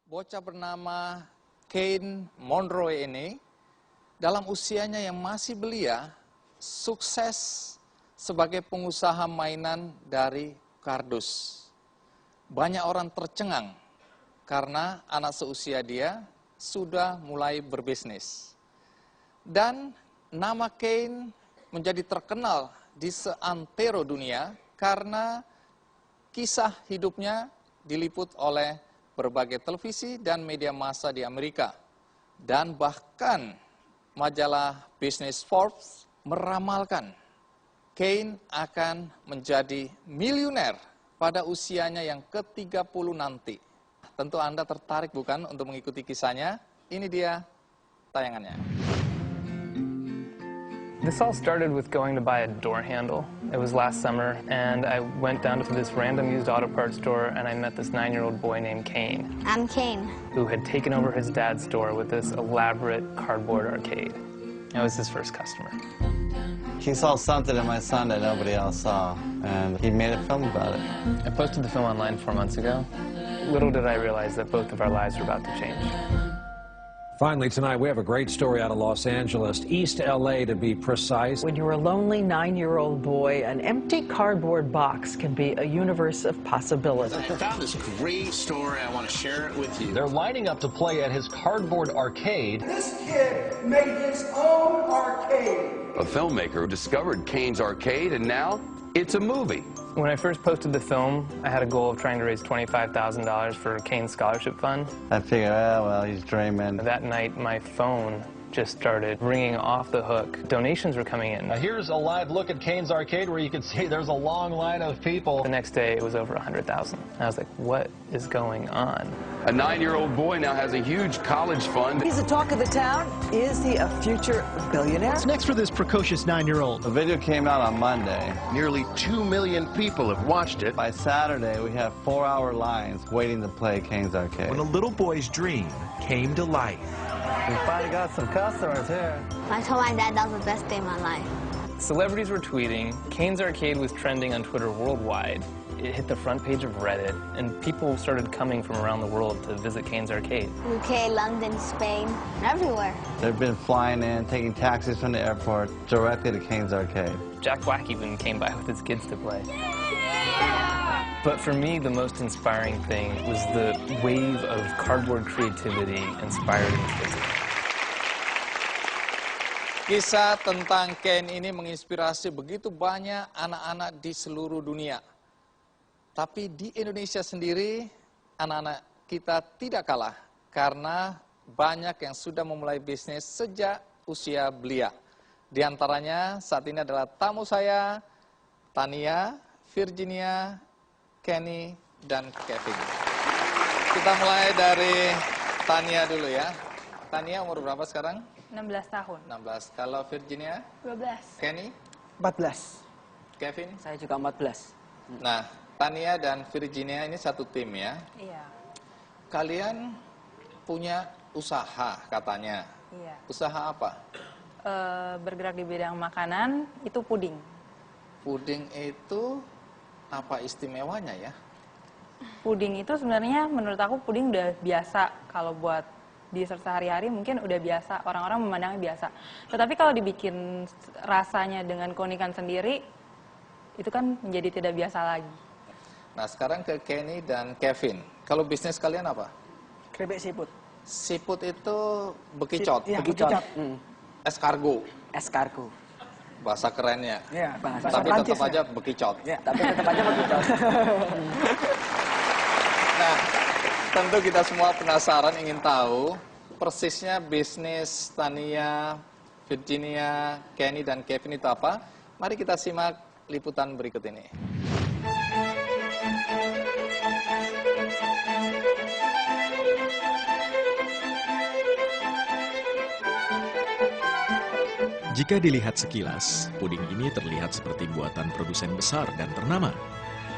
Bocah bernama Kane Monroe ini, dalam usianya yang masih belia, sukses sebagai pengusaha mainan dari kardus. Banyak orang tercengang karena anak seusia dia sudah mulai berbisnis. Dan nama Kane menjadi terkenal di seantero dunia karena kisah hidupnya diliput oleh berbagai televisi dan media massa di Amerika. Dan bahkan majalah Business Forbes meramalkan Kane akan menjadi miliuner pada usianya yang ke-30 nanti. Tentu Anda tertarik bukan untuk mengikuti kisahnya? Ini dia tayangannya. This all started with going to buy a door handle. It was last summer, and I went down to this random used auto parts store, and I met this 9-year-old boy named Kane. I'm Kane. Who had taken over his dad's store with this elaborate cardboard arcade. I was his first customer. He saw something in my son that nobody else saw, and he made a film about it. I posted the film online 4 months ago. Little did I realize that both of our lives were about to change. Finally, tonight, we have a great story out of Los Angeles, East LA to be precise. When you're a lonely 9-year-old boy, an empty cardboard box can be a universe of possibility. I found this great story. I want to share it with you. They're lining up to play at his cardboard arcade. This kid made his own arcade. A filmmaker discovered Kane's Arcade, and now it's a movie. When I first posted the film, I had a goal of trying to raise $25,000 for Kane's scholarship fund. I figured, well, he's dreaming. That night, my phone just started ringing off the hook. Donations were coming in. Now here's a live look at Kane's Arcade where you can see there's a long line of people. The next day, it was over 100,000. I was like, what is going on? A 9-year-old boy now has a huge college fund. He's the talk of the town. Is he a future billionaire? What's next for this precocious 9-year-old? The video came out on Monday. Nearly 2 million people have watched it. By Saturday, we have 4-hour lines waiting to play Kane's Arcade. When a little boy's dream came to life. We finally got some customers here. I told my dad that was the best day of my life. Celebrities were tweeting. Kane's Arcade was trending on Twitter worldwide. It hit the front page of Reddit, and people started coming from around the world to visit Kane's Arcade. UK, London, Spain, everywhere. They've been flying in, taking taxis from the airport directly to Kane's Arcade. Jack Black even came by with his kids to play. But for me, the most inspiring thing was the wave of cardboard creativity inspired in kids. Kisah tentang Kane ini menginspirasi begitu banyak anak-anak di seluruh dunia. Tapi di Indonesia sendiri, anak-anak kita tidak kalah karena banyak yang sudah memulai bisnis sejak usia belia. Di antaranya saat ini adalah tamu saya, Tania, Virginia, Kenny, dan Kevin. Kita mulai dari Tania dulu ya. Tania umur berapa sekarang? 16 tahun. 16. Kalau Virginia? 12. Kenny? 14. Kevin? Saya juga 14. Nah, Tania dan Virginia ini satu tim ya? Iya. Kalian punya usaha katanya. Iya. Usaha apa? Bergerak di bidang makanan, itu puding. Puding itu apa istimewanya ya? Puding itu sebenarnya menurut aku puding udah biasa. Kalau buat dessert sehari-hari mungkin udah biasa, orang-orang memandangnya biasa. Tetapi kalau dibikin rasanya dengan keunikan sendiri, itu kan menjadi tidak biasa lagi. Nah sekarang ke Kenny dan Kevin. Kalau bisnis kalian apa? Keripik siput. Siput itu bekicot. Iya, bekicot. Escargot. Escargot. Bahasa kerennya. Iya, bahasa tapi Prancis, tetap aja bekicot. Ya, tapi tetap aja bekicot. Nah, tentu kita semua penasaran ingin tahu persisnya bisnis Tania, Virginia, Kenny, dan Kevin itu apa. Mari kita simak liputan berikut ini. Jika dilihat sekilas, puding ini terlihat seperti buatan produsen besar dan ternama.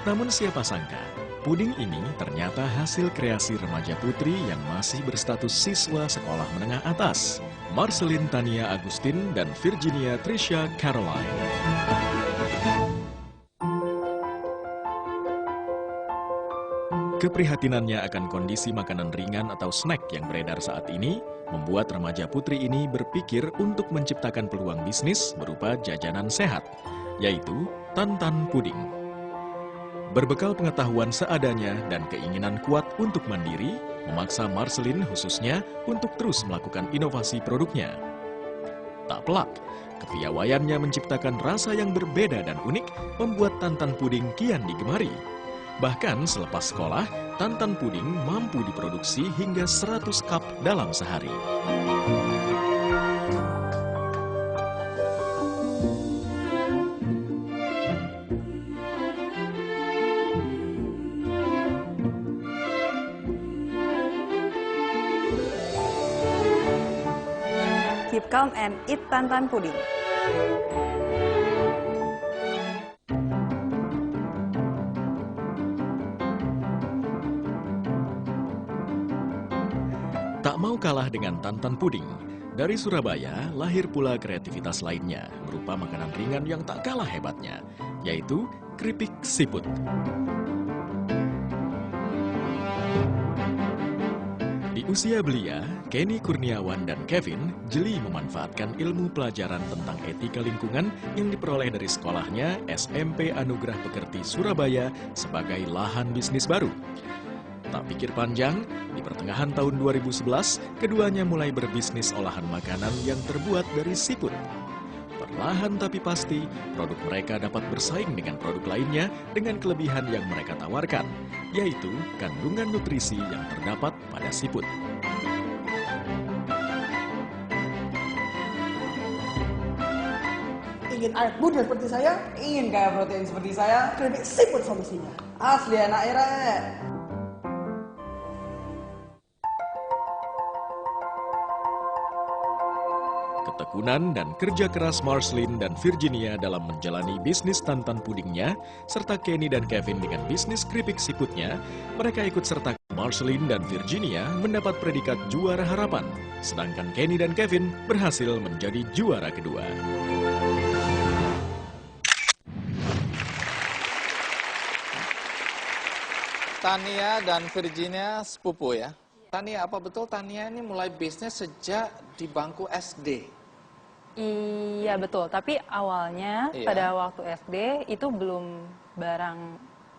Namun siapa sangka, puding ini ternyata hasil kreasi remaja putri yang masih berstatus siswa sekolah menengah atas. Marceline Tania Agustin dan Virginia Tricia Caroline. Keprihatinannya akan kondisi makanan ringan atau snack yang beredar saat ini membuat remaja putri ini berpikir untuk menciptakan peluang bisnis berupa jajanan sehat, yaitu Tantan Puding. Berbekal pengetahuan seadanya dan keinginan kuat untuk mandiri, memaksa Marceline khususnya untuk terus melakukan inovasi produknya. Tak pelak, kepiawaiannya menciptakan rasa yang berbeda dan unik membuat Tantan Puding kian digemari. Bahkan selepas sekolah, Tantan Puding mampu diproduksi hingga 100 cup dalam sehari. Keep calm and eat Tantan Puding. Tak mau kalah dengan Tantan Puding, dari Surabaya lahir pula kreativitas lainnya berupa makanan ringan yang tak kalah hebatnya, yaitu keripik siput. Di usia belia, Kenny Kurniawan dan Kevin jeli memanfaatkan ilmu pelajaran tentang etika lingkungan yang diperoleh dari sekolahnya SMP Anugerah Pekerti Surabaya sebagai lahan bisnis baru. Tak pikir panjang, di pertengahan tahun 2011, keduanya mulai berbisnis olahan makanan yang terbuat dari siput. Perlahan tapi pasti, produk mereka dapat bersaing dengan produk lainnya dengan kelebihan yang mereka tawarkan, yaitu kandungan nutrisi yang terdapat pada siput. Ingin air muda seperti saya, ingin kaya protein seperti saya, keripik siput solusinya. Asli enak Rek. Ketekunan dan kerja keras Marceline dan Virginia dalam menjalani bisnis Tantan Pudingnya, serta Kenny dan Kevin dengan bisnis keripik siputnya, mereka ikut serta Marceline dan Virginia mendapat predikat juara harapan, sedangkan Kenny dan Kevin berhasil menjadi juara kedua. Tania dan Virginia sepupu ya. Tania, apa betul Tania ini mulai bisnis sejak di bangku SD? Iya betul, tapi awalnya pada waktu SD itu belum barang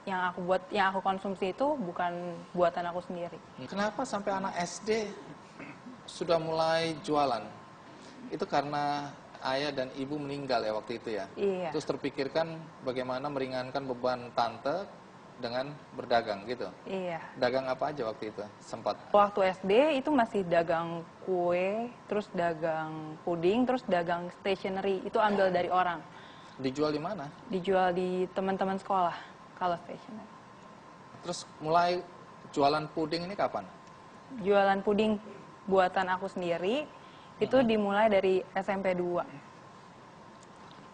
yang aku buat, yang aku konsumsi itu bukan buatan aku sendiri. Kenapa sampai anak SD sudah mulai jualan? Itu karena ayah dan ibu meninggal ya waktu itu ya? Iya. Terus terpikirkan bagaimana meringankan beban tante dengan berdagang gitu? Iya. Dagang apa aja waktu itu sempat? Waktu SD itu masih dagang kue, terus dagang puding, terus dagang stationery. Itu ambil dari orang. Dijual di mana? Dijual di teman-teman sekolah, kalau stationery. Terus mulai jualan puding ini kapan? Jualan puding buatan aku sendiri, itu dimulai dari SMP 2.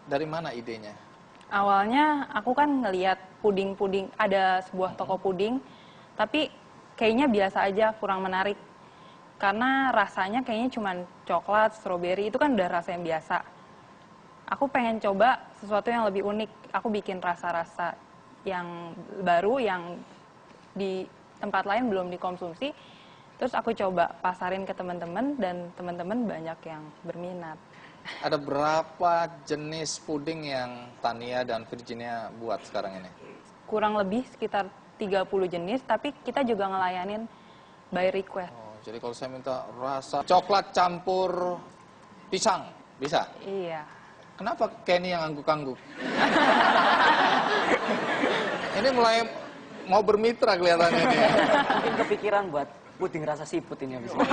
Dari mana idenya? Awalnya aku kan ngelihat puding-puding, ada sebuah toko puding, tapi kayaknya biasa aja, kurang menarik. Karena rasanya kayaknya cuma coklat, stroberi, itu kan udah rasa yang biasa. Aku pengen coba sesuatu yang lebih unik, aku bikin rasa-rasa yang baru, yang di tempat lain belum dikonsumsi. Terus aku coba pasarin ke teman-teman, dan teman-teman banyak yang berminat. Ada berapa jenis puding yang Tania dan Virginia buat sekarang ini? Kurang lebih sekitar 30 jenis, tapi kita juga ngelayanin by request. Oh, jadi kalau saya minta rasa coklat campur pisang, bisa? Iya. Kenapa Kenny yang angguk-angguk? Ini mulai mau bermitra kelihatannya ini. Mungkin kepikiran buat puding rasa siput ini habis ini.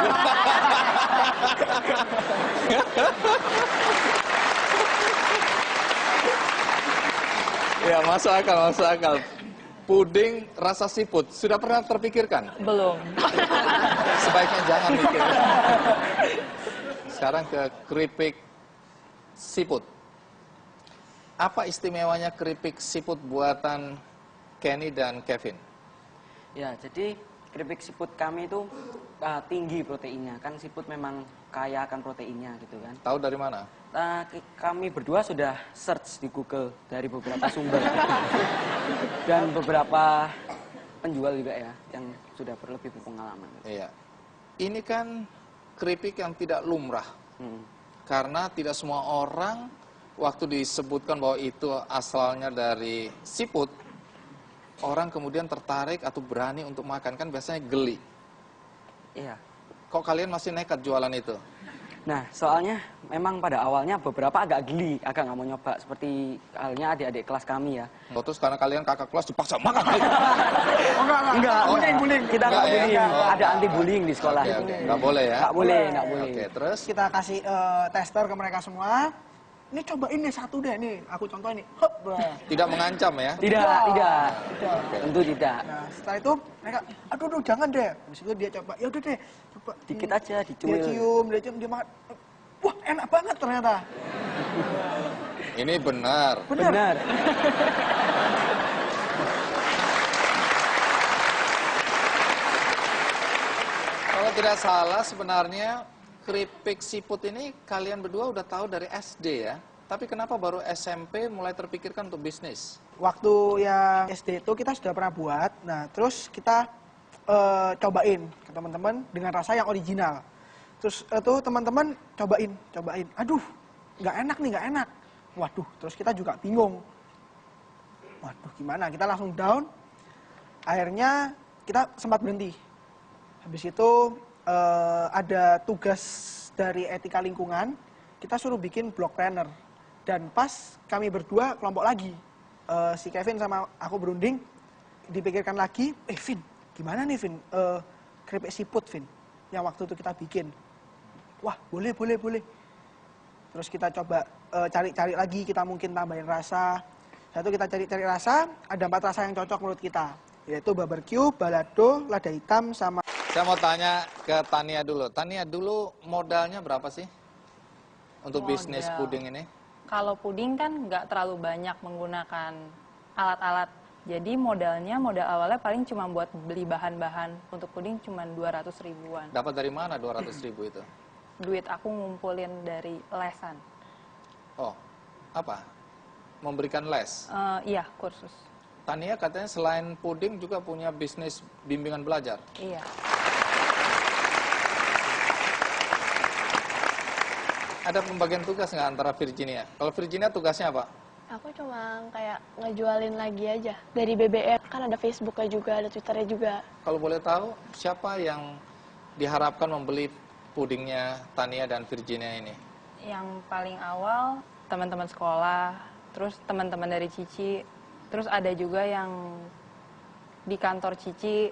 Ya, masuk akal. Puding rasa siput, sudah pernah terpikirkan? Belum. Sebaiknya jangan mikir. Sekarang ke keripik siput. Apa istimewanya keripik siput buatan Kenny dan Kevin? Ya, jadi keripik siput kami itu tinggi proteinnya. Kan siput memang kaya akan proteinnya gitu kan. Tahu dari mana? Kami berdua sudah search di Google dari beberapa sumber. Dan beberapa penjual juga ya, yang sudah lebih berpengalaman. Iya. Ini kan keripik yang tidak lumrah. Karena tidak semua orang waktu disebutkan bahwa itu asalnya dari siput, orang kemudian tertarik atau berani untuk makan, kan biasanya geli. Iya. Kok kalian masih nekat jualan itu? Nah, soalnya memang pada awalnya beberapa agak geli, agak nggak mau nyoba. Seperti halnya adik-adik kelas kami ya. Terus karena kalian kakak kelas dipaksa makan. Enggak. Bullying. Kita nggak bullying. ya. Ada anti bullying di sekolah. Oke. Nggak boleh ya? Nggak boleh. Oke, terus? Kita kasih tester ke mereka semua. Ini cobain nih satu deh nih. Aku contohin nih. Hop, Tidak mengancam ya? Tidak. Oke. Tentu tidak. Nah, setelah itu mereka, aduh jangan deh. Habis itu dia coba, ya udah deh. Coba. Dikit aja, Dia cium, dia makan. Wah, enak banget ternyata. Ini benar. Benar. Kalau tidak salah sebenarnya keripik siput ini kalian berdua udah tahu dari SD ya? Tapi kenapa baru SMP mulai terpikirkan untuk bisnis? Waktu yang SD itu kita sudah pernah buat, nah terus kita cobain ke teman-teman dengan rasa yang original. Terus itu teman-teman cobain. Aduh, nggak enak. Waduh, terus kita juga bingung. Waduh, gimana? Kita langsung down. Akhirnya kita sempat berhenti. Habis itu ada tugas dari etika lingkungan, kita suruh bikin blog planner. Dan pas kami berdua kelompok lagi, si Kevin sama aku berunding, dipikirkan lagi, Vin, gimana nih Vin, keripik siput Vin, yang waktu itu kita bikin. Wah, boleh. Terus kita coba cari-cari lagi, kita mungkin tambahin rasa. Satu kita cari rasa, ada 4 rasa yang cocok menurut kita, yaitu barbecue, balado, lada hitam, sama... Saya mau tanya ke Tania dulu. Tania, dulu modalnya berapa sih untuk bisnis puding ini? Kalau puding kan nggak terlalu banyak menggunakan alat-alat. Jadi modal awalnya paling cuma buat beli bahan-bahan untuk puding cuma 200 ribuan. Dapat dari mana 200 ribu itu? Duit aku ngumpulin dari lesan. Oh, apa? Memberikan les? Iya, kursus. Tania katanya selain puding juga punya bisnis bimbingan belajar. Iya. Ada pembagian tugas nggak antara Virginia? Kalau Virginia tugasnya apa? Aku cuma kayak ngejualin lagi aja. Dari BBM, kan ada Facebooknya juga, ada Twitternya juga. Kalau boleh tahu, siapa yang diharapkan membeli pudingnya Tania dan Virginia ini? Yang paling awal, teman-teman sekolah, terus teman-teman dari Cici, terus ada juga yang di kantor Cici,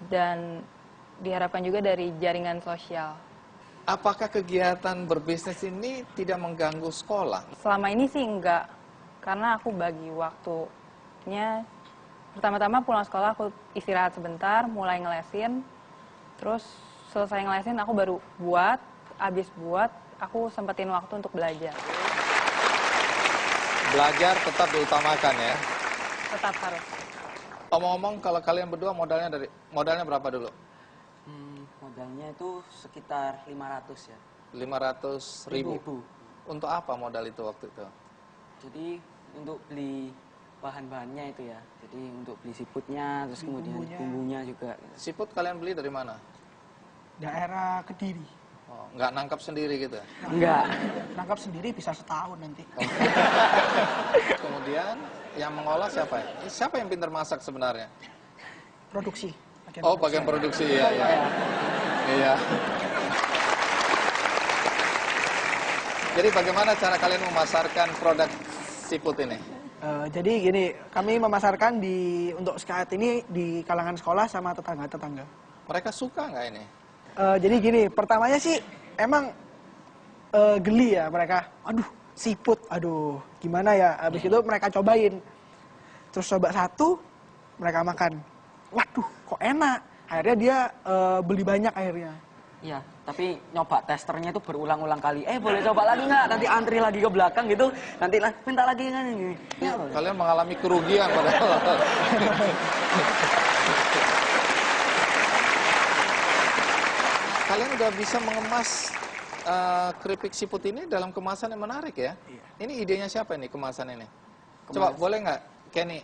dan diharapkan juga dari jaringan sosial. Apakah kegiatan berbisnis ini tidak mengganggu sekolah? Selama ini sih enggak, karena aku bagi waktunya. Pertama-tama pulang sekolah aku istirahat sebentar, mulai ngelesin, terus selesai ngelesin aku baru buat, abis buat aku sempetin waktu untuk belajar. Belajar tetap diutamakan ya? Tetap harus. Omong-omong, kalau kalian berdua modalnya berapa dulu? Modalnya itu sekitar 500 ya. 500 ribu. Untuk apa modal itu waktu itu? Jadi untuk beli bahan-bahannya itu ya. Jadi untuk beli siputnya, terus kemudian bumbunya juga. Siput kalian beli dari mana? Daerah Kediri. Oh, nggak nangkap sendiri gitu? Enggak. Nangkap sendiri bisa setahun nanti. Kemudian yang mengolah siapa? Siapa yang pintar masak sebenarnya? Produksi. Bagian produksi ya. Iya. Jadi bagaimana cara kalian memasarkan produk siput ini? Jadi gini, kami memasarkan untuk saat ini di kalangan sekolah sama tetangga-tetangga. Mereka suka nggak ini? Jadi gini, pertamanya sih emang geli ya mereka. Aduh, siput, aduh gimana ya. Habis itu mereka cobain. Terus coba satu, mereka makan. Waduh, kok enak. Akhirnya dia beli banyak akhirnya. Iya, tapi nyoba testernya itu berulang-ulang kali. Boleh coba lagi nggak? Nanti antri lagi ke belakang gitu. Nanti minta lagi kan ini. Kalian mengalami kerugian padahal. Kalian udah bisa mengemas keripik siput ini dalam kemasan yang menarik ya? Iya. Ini idenya siapa ini kemasan ini? Coba boleh nggak, Kenny?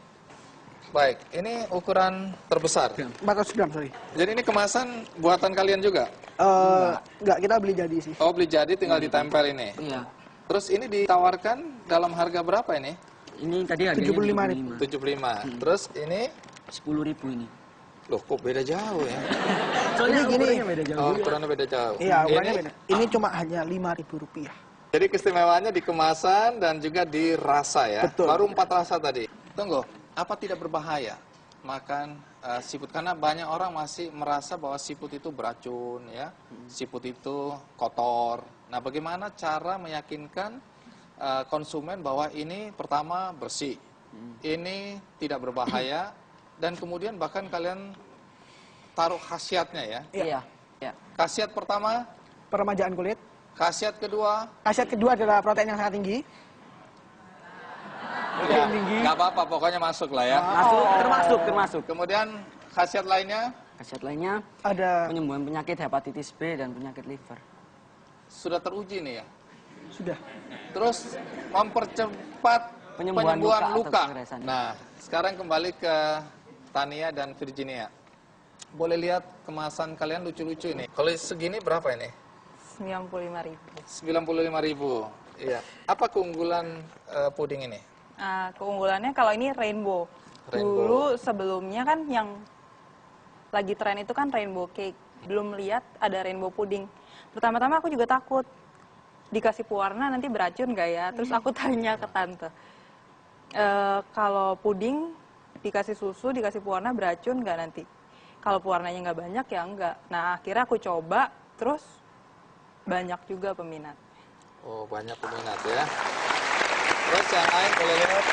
Baik, ini ukuran terbesar. 400 gram, sorry. Jadi ini kemasan buatan kalian juga? Enggak, kita beli jadi sih. Oh, beli jadi tinggal ditempel ini? Iya. Terus ini ditawarkan dalam harga berapa ini? Ini tadi harganya 75. Terus ini? 10.000 ini. Loh, kok beda jauh ya? Soalnya gini. Beda jauh. Oh, ukurannya beda jauh. Iya, ukurannya beda. Ini cuma hanya Rp5.000. Jadi keistimewaannya di kemasan dan juga di rasa ya? Betul. Baru 4 rasa tadi. Tunggu, apa tidak berbahaya makan siput? Karena banyak orang masih merasa bahwa siput itu beracun ya, siput itu kotor. Nah, bagaimana cara meyakinkan konsumen bahwa ini pertama bersih, ini tidak berbahaya, dan kemudian bahkan kalian taruh khasiatnya ya? Iya. Khasiat pertama? Peremajaan kulit. Khasiat kedua? Khasiat kedua adalah protein yang sangat tinggi. Ya, nggak apa-apa, pokoknya masuk lah ya. Termasuk. Kemudian khasiat lainnya? Khasiat lainnya ada penyembuhan penyakit hepatitis B dan penyakit liver. Sudah teruji nih ya? Sudah. Terus mempercepat penyembuhan luka. Nah, sekarang kembali ke Tania dan Virginia. Boleh lihat kemasan kalian lucu-lucu ini. Kalau segini berapa ini? 95.000. 95.000. Iya. Apa keunggulan puding ini? Keunggulannya kalau ini rainbow. Dulu sebelumnya kan yang lagi tren itu kan rainbow cake. Belum lihat ada rainbow pudding. Pertama-tama aku juga takut dikasih pewarna nanti beracun nggak ya? Terus aku tanya ke tante, kalau puding dikasih susu, dikasih pewarna beracun nggak nanti? Kalau pewarnanya nggak banyak ya enggak. Nah akhirnya aku coba, terus banyak juga peminat. Oh, banyak peminat ya. Terus yang lain boleh lihat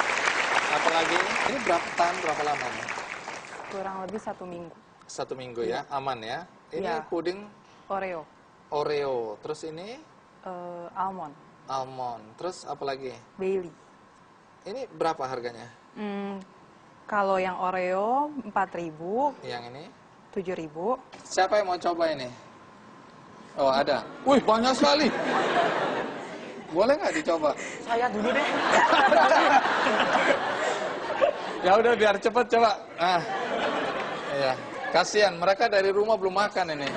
apa lagi? Ini berapa lama nih? Kurang lebih 1 minggu. 1 minggu ya, aman ya. Ini Ya. puding Oreo. Terus ini Almond. Terus apa lagi? Bailey. Ini berapa harganya? Kalau yang Oreo 4.000. Yang ini? 7.000. Siapa yang mau coba ini? Oh, ada. Wih, banyak sekali. Boleh nggak dicoba? Saya dulu deh. Ya udah, biar cepet coba. Iya. Kasihan, mereka dari rumah belum makan ini.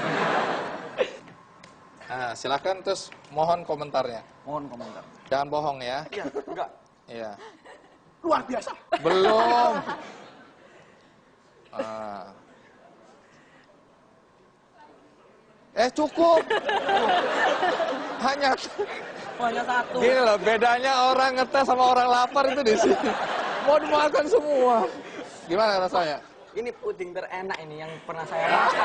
Nah, silakan, terus mohon komentarnya. Mohon komentar. Jangan bohong ya. Iya, enggak. Iya. Luar biasa. Belum. Cukup. Hanya satu. Gini loh, bedanya orang ngetes sama orang lapar itu di sini. Mau dimakan semua. Gimana rasanya? Ini puding terenak ini yang pernah saya makan.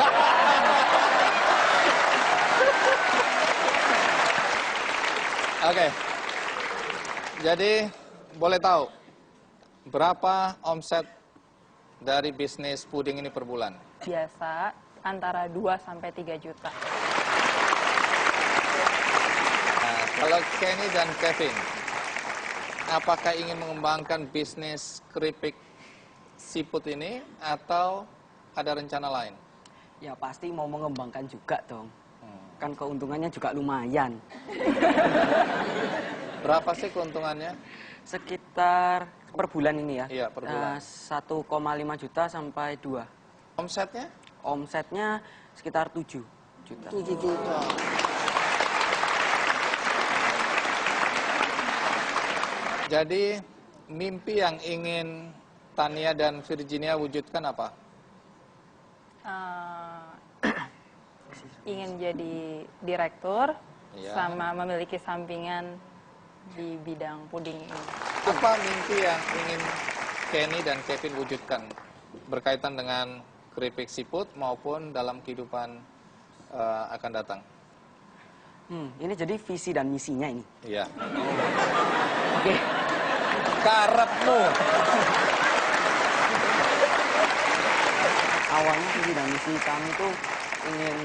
Oke. Jadi, boleh tahu berapa omset dari bisnis puding ini per bulan? Biasa antara 2 sampai 3 juta. Nah, kalau Kenny dan Kevin, apakah ingin mengembangkan bisnis keripik siput ini atau ada rencana lain? Ya pasti mau mengembangkan juga dong. Kan keuntungannya juga lumayan. Berapa sih keuntungannya? Sekitar per bulan ini ya? Iya, per bulan. 1,5 juta sampai 2. Omsetnya? Omsetnya sekitar 7 juta. 7 juta. Jadi, mimpi yang ingin Tania dan Virginia wujudkan apa? Ingin jadi direktur, Iya. sama memiliki sampingan di bidang puding ini. Apa mimpi yang ingin Kenny dan Kevin wujudkan berkaitan dengan keripik siput maupun dalam kehidupan akan datang? Ini jadi visi dan misinya ini. Iya. Oke. Karepmu. Awalnya visi dan misi kami tuh ingin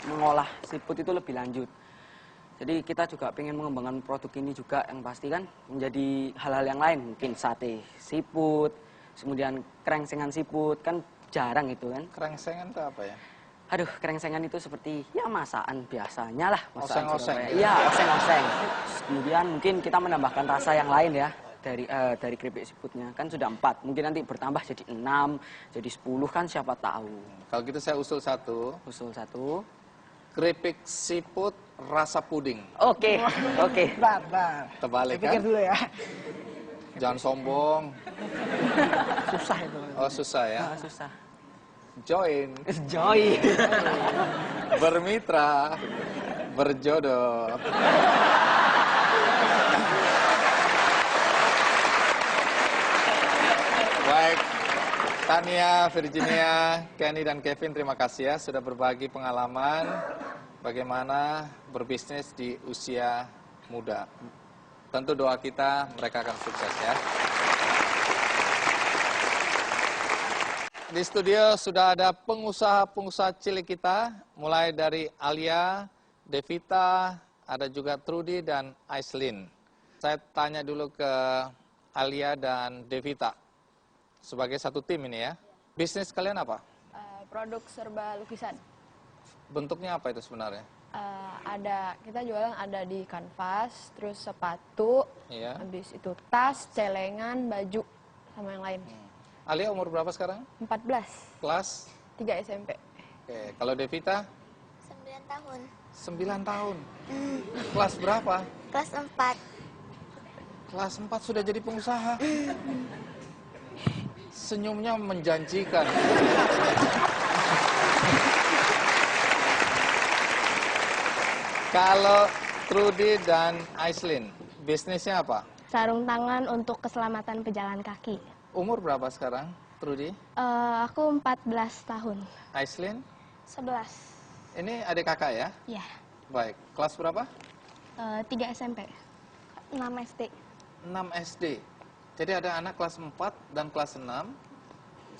mengolah siput itu lebih lanjut. Jadi kita juga pengen mengembangkan produk ini juga yang pasti kan menjadi hal-hal yang lain. Mungkin sate siput, kemudian krengsengan siput, kan jarang itu kan. Krengsengan itu apa ya? Aduh, krengsengan itu seperti ya masakan biasanya lah. Oseng-oseng. Iya, oseng-oseng. Kemudian mungkin kita menambahkan rasa yang lain ya. dari keripik siputnya. Kan sudah 4, mungkin nanti bertambah jadi 6, jadi 10 kan siapa tahu. Kalau gitu saya usul satu. Usul satu. Keripik siput rasa puding. Oke, oke. Bentar. Terbalik Saya pikir kan? dulu ya. Jangan sombong. Susah itu. Oh susah ya? Susah. Join. Join. Bermitra. Berjodoh. Baik, Tania, Virginia, Kenny, dan Kevin, terima kasih ya sudah berbagi pengalaman bagaimana berbisnis di usia muda. Tentu doa kita mereka akan sukses ya. Di studio sudah ada pengusaha-pengusaha cilik kita, mulai dari Alia, Devita, ada juga Trudy dan Aislinn. Saya tanya dulu ke Alia dan Devita. Sebagai satu tim ini ya. Bisnis kalian apa? Produk serba lukisan. Bentuknya apa itu sebenarnya? Kita jualan ada di kanvas, terus sepatu, Iya. habis itu tas, celengan, baju, sama yang lain. Alia umur berapa sekarang? 14. Kelas? 3 SMP. Oke, kalau Devita? 9 tahun. 9 tahun. Kelas berapa? Kelas 4. Kelas 4 sudah jadi pengusaha. Senyumnya menjanjikan. Kalau Trudy dan Aislinn, bisnisnya apa? Sarung tangan untuk keselamatan pejalan kaki. Umur berapa sekarang, Trudy? Aku 14 tahun. Aislinn? 11. Ini adik kakak ya? Ya. Baik, kelas berapa? 3 SMP. 6 SD. 6 SD. Jadi ada anak kelas 4 dan kelas 6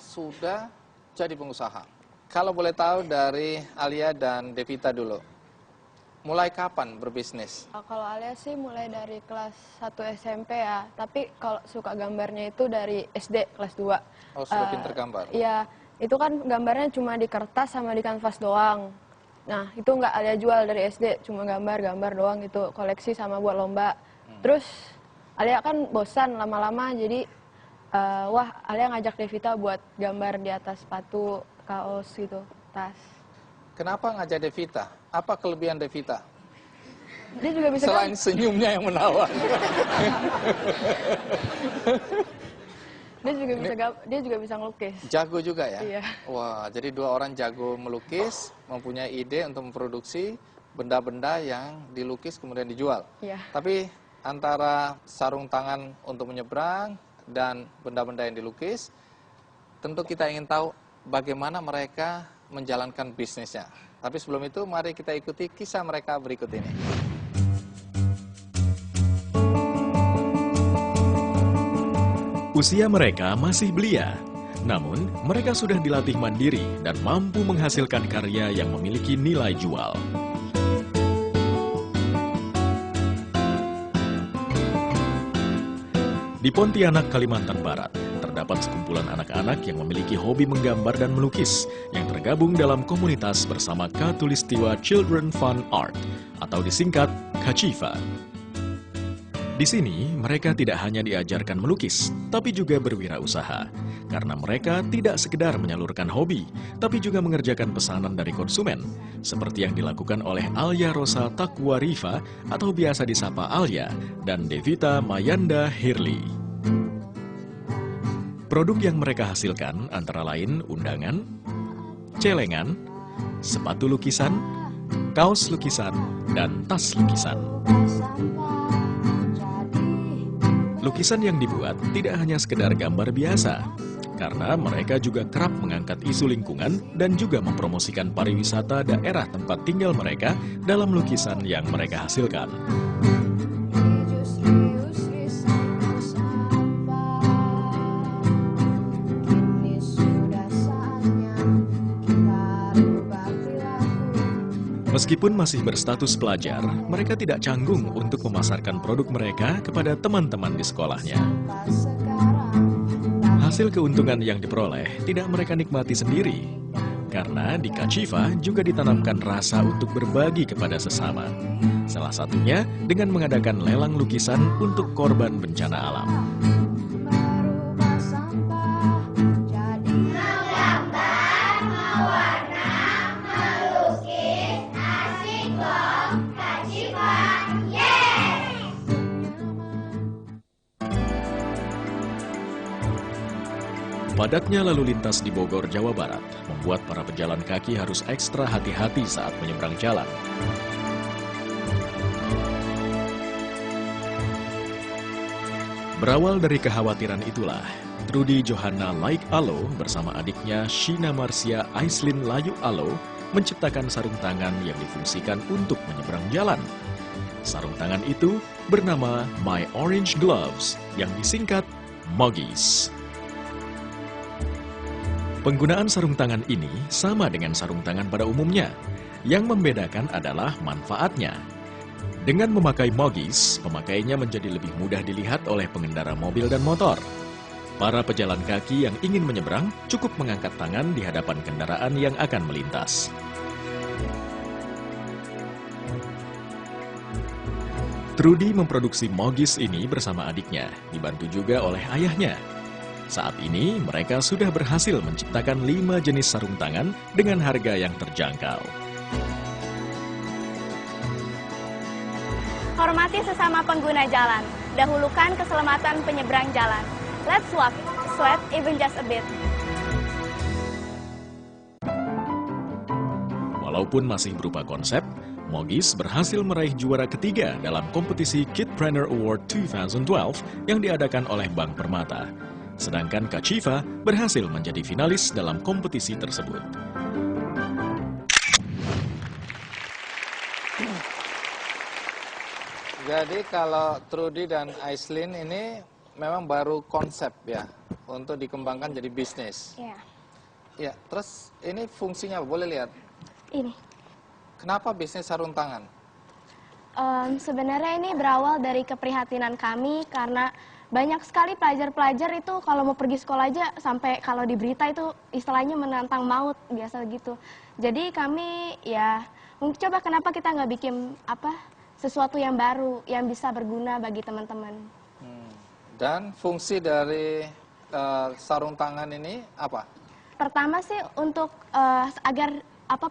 sudah jadi pengusaha. Kalau boleh tahu dari Alia dan Devita dulu. Mulai kapan berbisnis? Kalau Alia sih mulai dari kelas 1 SMP ya, tapi kalau suka gambarnya itu dari SD kelas 2. Oh, sudah pinter gambar? Iya, itu kan gambarnya cuma di kertas sama di kanvas doang. Nah, itu nggak Alia jual dari SD, cuma gambar-gambar doang gitu, koleksi sama buat lomba. Terus Alia kan bosan lama-lama, jadi wah Alia ngajak Devita buat gambar di atas sepatu, kaos gitu, tas. Kenapa ngajak Devita? Apa kelebihan Devita? Dia juga bisa Selain senyumnya yang menawan. dia juga bisa ngelukis. Jago juga ya? Iya. Wah, jadi 2 orang jago melukis, mempunyai ide untuk memproduksi benda-benda yang dilukis kemudian dijual. Iya. Tapi antara sarung tangan untuk menyeberang dan benda-benda yang dilukis, tentu kita ingin tahu bagaimana mereka menjalankan bisnisnya. Tapi sebelum itu, mari kita ikuti kisah mereka berikut ini. Usia mereka masih belia, namun mereka sudah dilatih mandiri dan mampu menghasilkan karya yang memiliki nilai jual. Di Pontianak, Kalimantan Barat, terdapat sekumpulan anak-anak yang memiliki hobi menggambar dan melukis yang tergabung dalam komunitas bersama Khatulistiwa Children Fun Art atau disingkat Khachifa. Di sini, mereka tidak hanya diajarkan melukis, tapi juga berwirausaha. Karena mereka tidak sekedar menyalurkan hobi, tapi juga mengerjakan pesanan dari konsumen, seperti yang dilakukan oleh Alia Rosa Takwarifa atau biasa disapa Alia, dan Devita Mayanda Hirli. Produk yang mereka hasilkan antara lain undangan, celengan, sepatu lukisan, kaos lukisan, dan tas lukisan. Lukisan yang dibuat tidak hanya sekedar gambar biasa, karena mereka juga kerap mengangkat isu lingkungan dan juga mempromosikan pariwisata daerah tempat tinggal mereka dalam lukisan yang mereka hasilkan. Meskipun masih berstatus pelajar, mereka tidak canggung untuk memasarkan produk mereka kepada teman-teman di sekolahnya. Hasil keuntungan yang diperoleh tidak mereka nikmati sendiri, Karena di Kachiva juga ditanamkan rasa untuk berbagi kepada sesama. Salah satunya dengan mengadakan lelang lukisan untuk korban bencana alam. Padatnya lalu lintas di Bogor, Jawa Barat, membuat para pejalan kaki harus ekstra hati-hati saat menyeberang jalan. Berawal dari kekhawatiran itulah, Trudy Johanna Laik Alo bersama adiknya Sheena Marcia Aislinn Layu Alo menciptakan sarung tangan yang difungsikan untuk menyeberang jalan. Sarung tangan itu bernama My Orange Gloves yang disingkat Moggies. Penggunaan sarung tangan ini sama dengan sarung tangan pada umumnya. Yang membedakan adalah manfaatnya. Dengan memakai Moggies, pemakainya menjadi lebih mudah dilihat oleh pengendara mobil dan motor. Para pejalan kaki yang ingin menyeberang cukup mengangkat tangan di hadapan kendaraan yang akan melintas. Trudy memproduksi Moggies ini bersama adiknya, dibantu juga oleh ayahnya. Saat ini, mereka sudah berhasil menciptakan 5 jenis sarung tangan dengan harga yang terjangkau. Hormati sesama pengguna jalan. Dahulukan keselamatan penyeberang jalan. Let's walk, sweat even just a bit. Walaupun masih berupa konsep, Moggies berhasil meraih juara ketiga dalam kompetisi Kidpreneur Award 2012 yang diadakan oleh Bank Permata. Sedangkan Kachiva berhasil menjadi finalis dalam kompetisi tersebut. Jadi kalau Trudy dan Aislinn ini memang baru konsep ya, untuk dikembangkan jadi bisnis. Iya. Ya, terus ini fungsinya apa? Boleh lihat? Ini. Kenapa bisnis sarung tangan? Sebenarnya ini berawal dari keprihatinan kami karena banyak sekali pelajar-pelajar itu kalau mau pergi sekolah aja sampai kalau di berita itu istilahnya menantang maut biasa gitu. Jadi kami ya mungkin coba kenapa kita nggak bikin sesuatu yang baru yang bisa berguna bagi teman-teman. Dan fungsi dari sarung tangan ini apa? Pertama sih untuk agar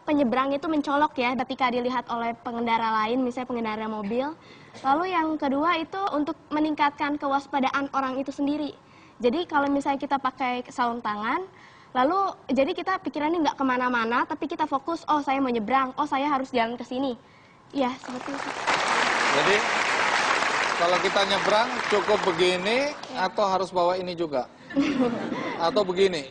penyeberang itu mencolok ya ketika dilihat oleh pengendara lain, misalnya pengendara mobil. Lalu yang kedua itu untuk meningkatkan kewaspadaan orang itu sendiri. Jadi kalau misalnya kita pakai sarung tangan, lalu jadi kita pikirannya nggak kemana-mana, tapi kita fokus, oh saya mau nyebrang, oh saya harus jalan ke sini. Ya seperti itu. Jadi kalau kita nyebrang cukup begini atau harus bawa ini juga? Atau begini?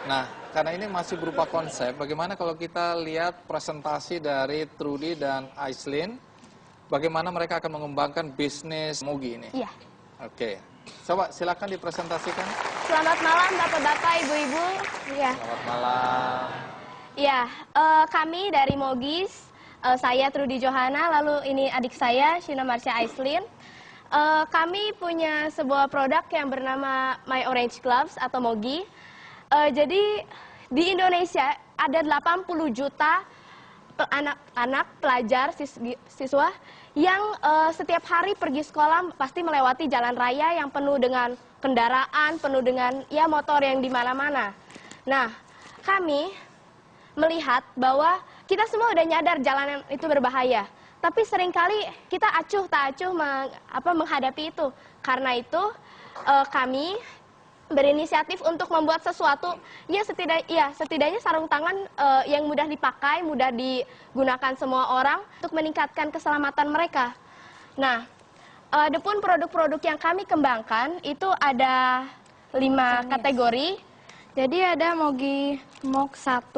Nah, karena ini masih berupa konsep, bagaimana kalau kita lihat presentasi dari Trudy dan Aislinn, bagaimana mereka akan mengembangkan bisnis Moggies ini? Iya. Oke, coba silakan dipresentasikan. Selamat malam Bapak-Bapak, Ibu-Ibu. Ya. Selamat malam. Ya, kami dari Moggies, saya Trudy Johanna, lalu ini adik saya, Sheena Marcia Aislinn. Kami punya sebuah produk yang bernama My Orange Gloves atau Moggies. Jadi di Indonesia ada 80 juta anak-anak pelajar siswa yang setiap hari pergi sekolah pasti melewati jalan raya yang penuh dengan kendaraan, penuh dengan ya motor yang di mana-mana. Nah, kami melihat bahwa kita semua udah nyadar jalanan itu berbahaya, tapi seringkali kita acuh tak acuh menghadapi itu. Karena itu kami berinisiatif untuk membuat sesuatu setidaknya sarung tangan yang mudah dipakai, mudah digunakan semua orang untuk meningkatkan keselamatan mereka. Nah, adapun produk-produk yang kami kembangkan itu ada 5 kategori. Jadi ada Moggies Mog 1.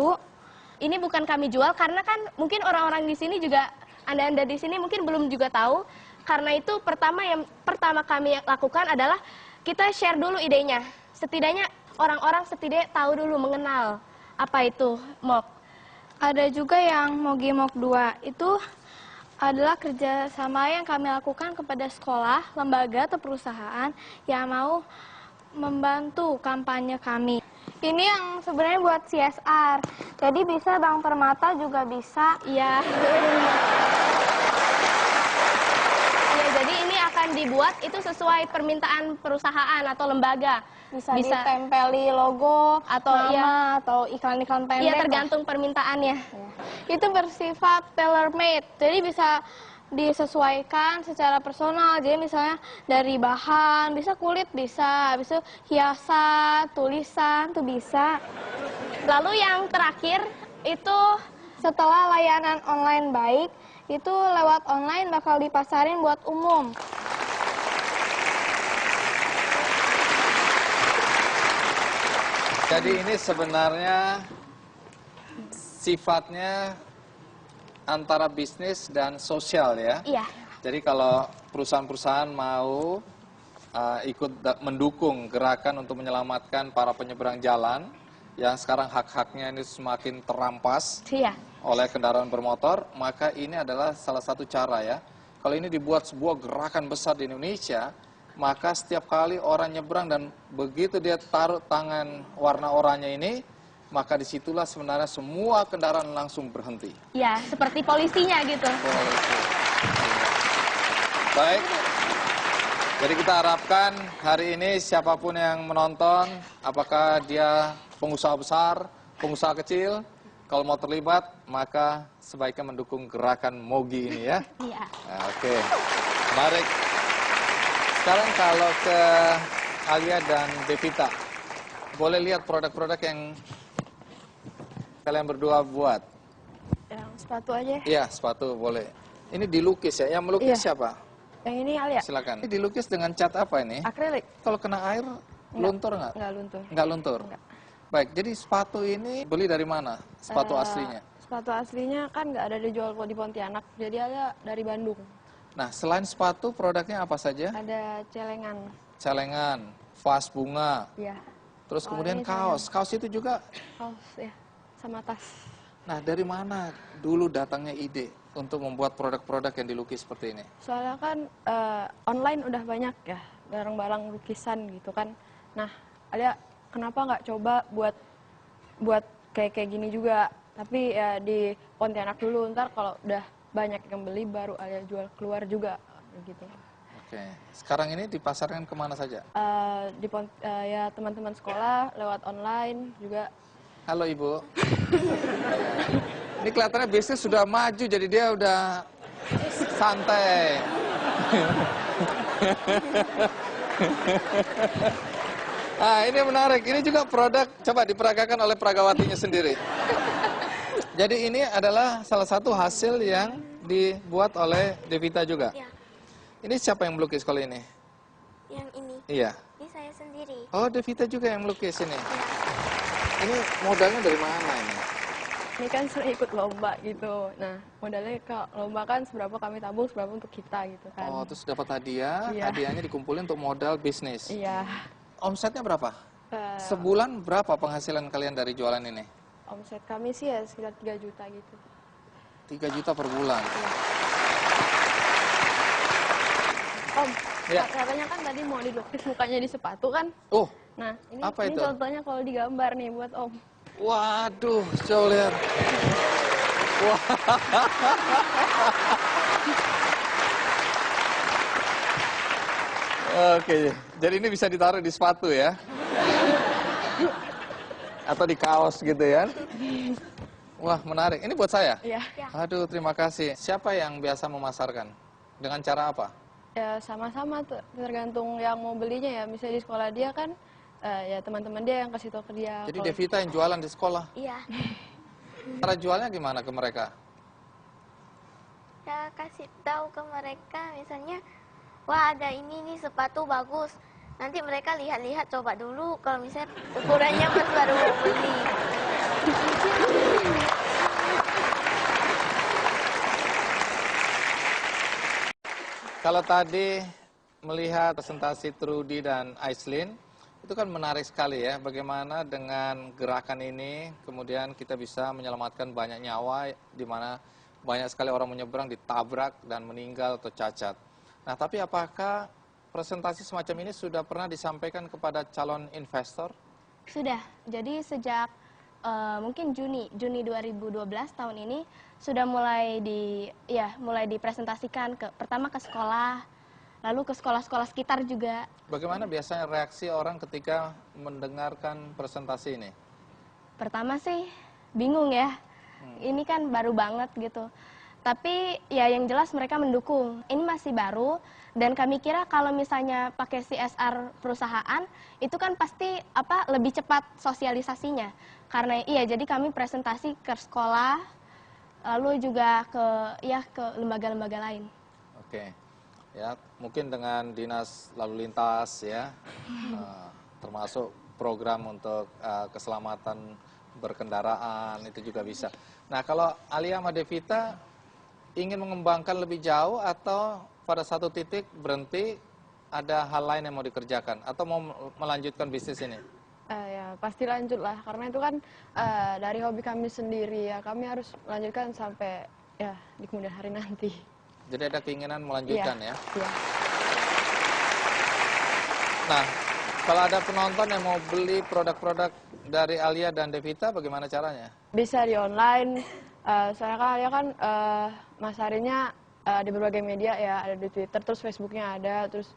Ini bukan kami jual karena kan mungkin orang-orang di sini juga Anda di sini mungkin belum juga tahu. Karena itu yang pertama kami lakukan adalah kita share dulu idenya. Setidaknya orang-orang tahu dulu, mengenal apa itu Mog. Ada juga yang Moggies Mog 2. Itu adalah kerjasama yang kami lakukan kepada sekolah, lembaga atau perusahaan yang mau membantu kampanye kami. Ini yang sebenarnya buat CSR. Jadi bisa Bank Permata juga bisa. Iya. Iya, jadi ini akan dibuat itu sesuai permintaan perusahaan atau lembaga. Bisa ditempeli logo atau nama atau iklan-iklan pendek. Iya, tergantung permintaannya. Itu bersifat tailor made. Jadi bisa disesuaikan secara personal. Jadi misalnya dari bahan, bisa kulit bisa, bisa hiasan, tulisan tuh bisa. Lalu yang terakhir itu setelah layanan online baik, itu lewat online bakal dipasarin buat umum. Jadi ini sebenarnya sifatnya antara bisnis dan sosial ya. Iya. Jadi kalau perusahaan-perusahaan mau ikut mendukung gerakan untuk menyelamatkan para penyeberang jalan yang sekarang hak-haknya ini semakin terampas oleh kendaraan bermotor, maka ini adalah salah satu cara ya. Kalau ini dibuat sebuah gerakan besar di Indonesia, maka setiap kali orang nyebrang dan begitu dia taruh tangan warna oranye ini, maka disitulah sebenarnya semua kendaraan langsung berhenti. Ya, seperti polisinya gitu. Baik, jadi kita harapkan hari ini siapapun yang menonton, apakah dia pengusaha besar, pengusaha kecil, kalau mau terlibat, maka sebaiknya mendukung gerakan Mogi ini ya. Iya. Oke, mari. Sekarang kalau ke Alia dan Devita, boleh lihat produk-produk yang kalian berdua buat. Yang sepatu aja. Iya, sepatu boleh. Ini dilukis ya, yang melukis siapa? Yang ini Alia. Silakan. Ini dilukis dengan cat apa ini? Akrilik. Kalau kena air, luntur nggak? Nggak luntur. Nggak luntur? Nggak. Baik, jadi sepatu ini beli dari mana? Sepatu aslinya? Sepatu aslinya kan nggak ada dijual di Pontianak, jadi ada dari Bandung. Nah, selain sepatu, produknya apa saja? Ada celengan. Celengan, vas bunga. Iya. Terus kemudian kaos. Kaos itu juga? Kaos, ya. Sama tas. Nah, dari mana dulu datangnya ide untuk membuat produk-produk yang dilukis seperti ini? Soalnya kan online udah banyak ya, barang-barang lukisan gitu kan. Nah, Alia kenapa nggak coba buat kayak gini juga? Tapi ya di Pontianak dulu, ntar kalau udah banyak yang beli baru Alia jual keluar juga gitu. Oke, sekarang ini dipasarkan kemana saja? Ya teman-teman sekolah lewat online juga. Halo Ibu. Ini kelihatannya bisnis sudah maju, jadi dia udah santai. Ah, ini menarik. Ini juga produk coba diperagakan oleh peragawatinya sendiri. Jadi ini adalah salah satu hasil yang dibuat oleh Devita juga. Ya. Ini siapa yang melukis kalau ini? Yang ini. Iya. Ini saya sendiri. Oh, Devita juga yang melukis ini. Ini modalnya dari mana ini? Ini kan sering ikut lomba gitu. Nah, modalnya ke lomba kan seberapa kami tabung, seberapa untuk kita gitu kan. Oh, terus dapat hadiah, Iya. Hadiahnya dikumpulin untuk modal bisnis. Iya. Omsetnya berapa? Sebulan berapa penghasilan kalian dari jualan ini? Omset kami sih ya sekitar 3 juta gitu. 3 juta per bulan. Om, Ya. katanya kan tadi mau dilukis mukanya di sepatu kan? Oh, Nah, ini, apa ini itu? contohnya kalau digambar nih buat Om. Waduh, coba lihat. Wah. Oke, jadi ini bisa ditaruh di sepatu ya? Atau di kaos gitu ya? Wah, menarik. Ini buat saya? Iya. Aduh, terima kasih. Siapa yang biasa memasarkan? Dengan cara apa? Ya sama-sama tergantung yang mau belinya ya. Misalnya di sekolah dia kan, ya teman-teman dia yang kasih tau ke dia. Jadi kalau- Devita yang jualan di sekolah? Iya. Cara jualnya gimana ke mereka? Ya kasih tahu ke mereka misalnya, wah ada ini nih sepatu bagus. Nanti mereka lihat-lihat coba dulu kalau misalnya ukurannya pas baru mau beli. Kalau tadi melihat presentasi Trudy dan Aislinn, itu kan menarik sekali ya, bagaimana dengan gerakan ini, kemudian kita bisa menyelamatkan banyak nyawa, di mana banyak sekali orang menyeberang ditabrak dan meninggal atau cacat. Nah, tapi apakah presentasi semacam ini sudah pernah disampaikan kepada calon investor? Sudah. Jadi sejak mungkin Juni 2012 tahun ini sudah mulai dipresentasikan pertama ke sekolah, lalu ke sekolah-sekolah sekitar juga. Bagaimana biasanya reaksi orang ketika mendengarkan presentasi ini? Pertama sih bingung ya. Ini kan baru banget gitu. Tapi ya yang jelas mereka mendukung. Ini masih baru dan kami kira kalau misalnya pakai CSR perusahaan itu kan pasti lebih cepat sosialisasinya. Karena jadi kami presentasi ke sekolah lalu juga ke lembaga-lembaga lain. Oke. Ya, mungkin dengan Dinas Lalu Lintas ya. Termasuk program untuk keselamatan berkendaraan itu juga bisa. Nah, kalau Alia sama Devita ingin mengembangkan lebih jauh atau pada satu titik berhenti, ada hal lain yang mau dikerjakan atau mau melanjutkan bisnis ini? Ya pasti lanjut lah, karena itu kan dari hobi kami sendiri ya, kami harus melanjutkan sampai ya di kemudian hari nanti. Jadi ada keinginan melanjutkan ya? Iya. Nah, kalau ada penonton yang mau beli produk-produk dari Alia dan Devita, bagaimana caranya? Bisa di online, soalnya kan Alia kan masarinya di berbagai media ya, ada di Twitter, terus Facebooknya ada, terus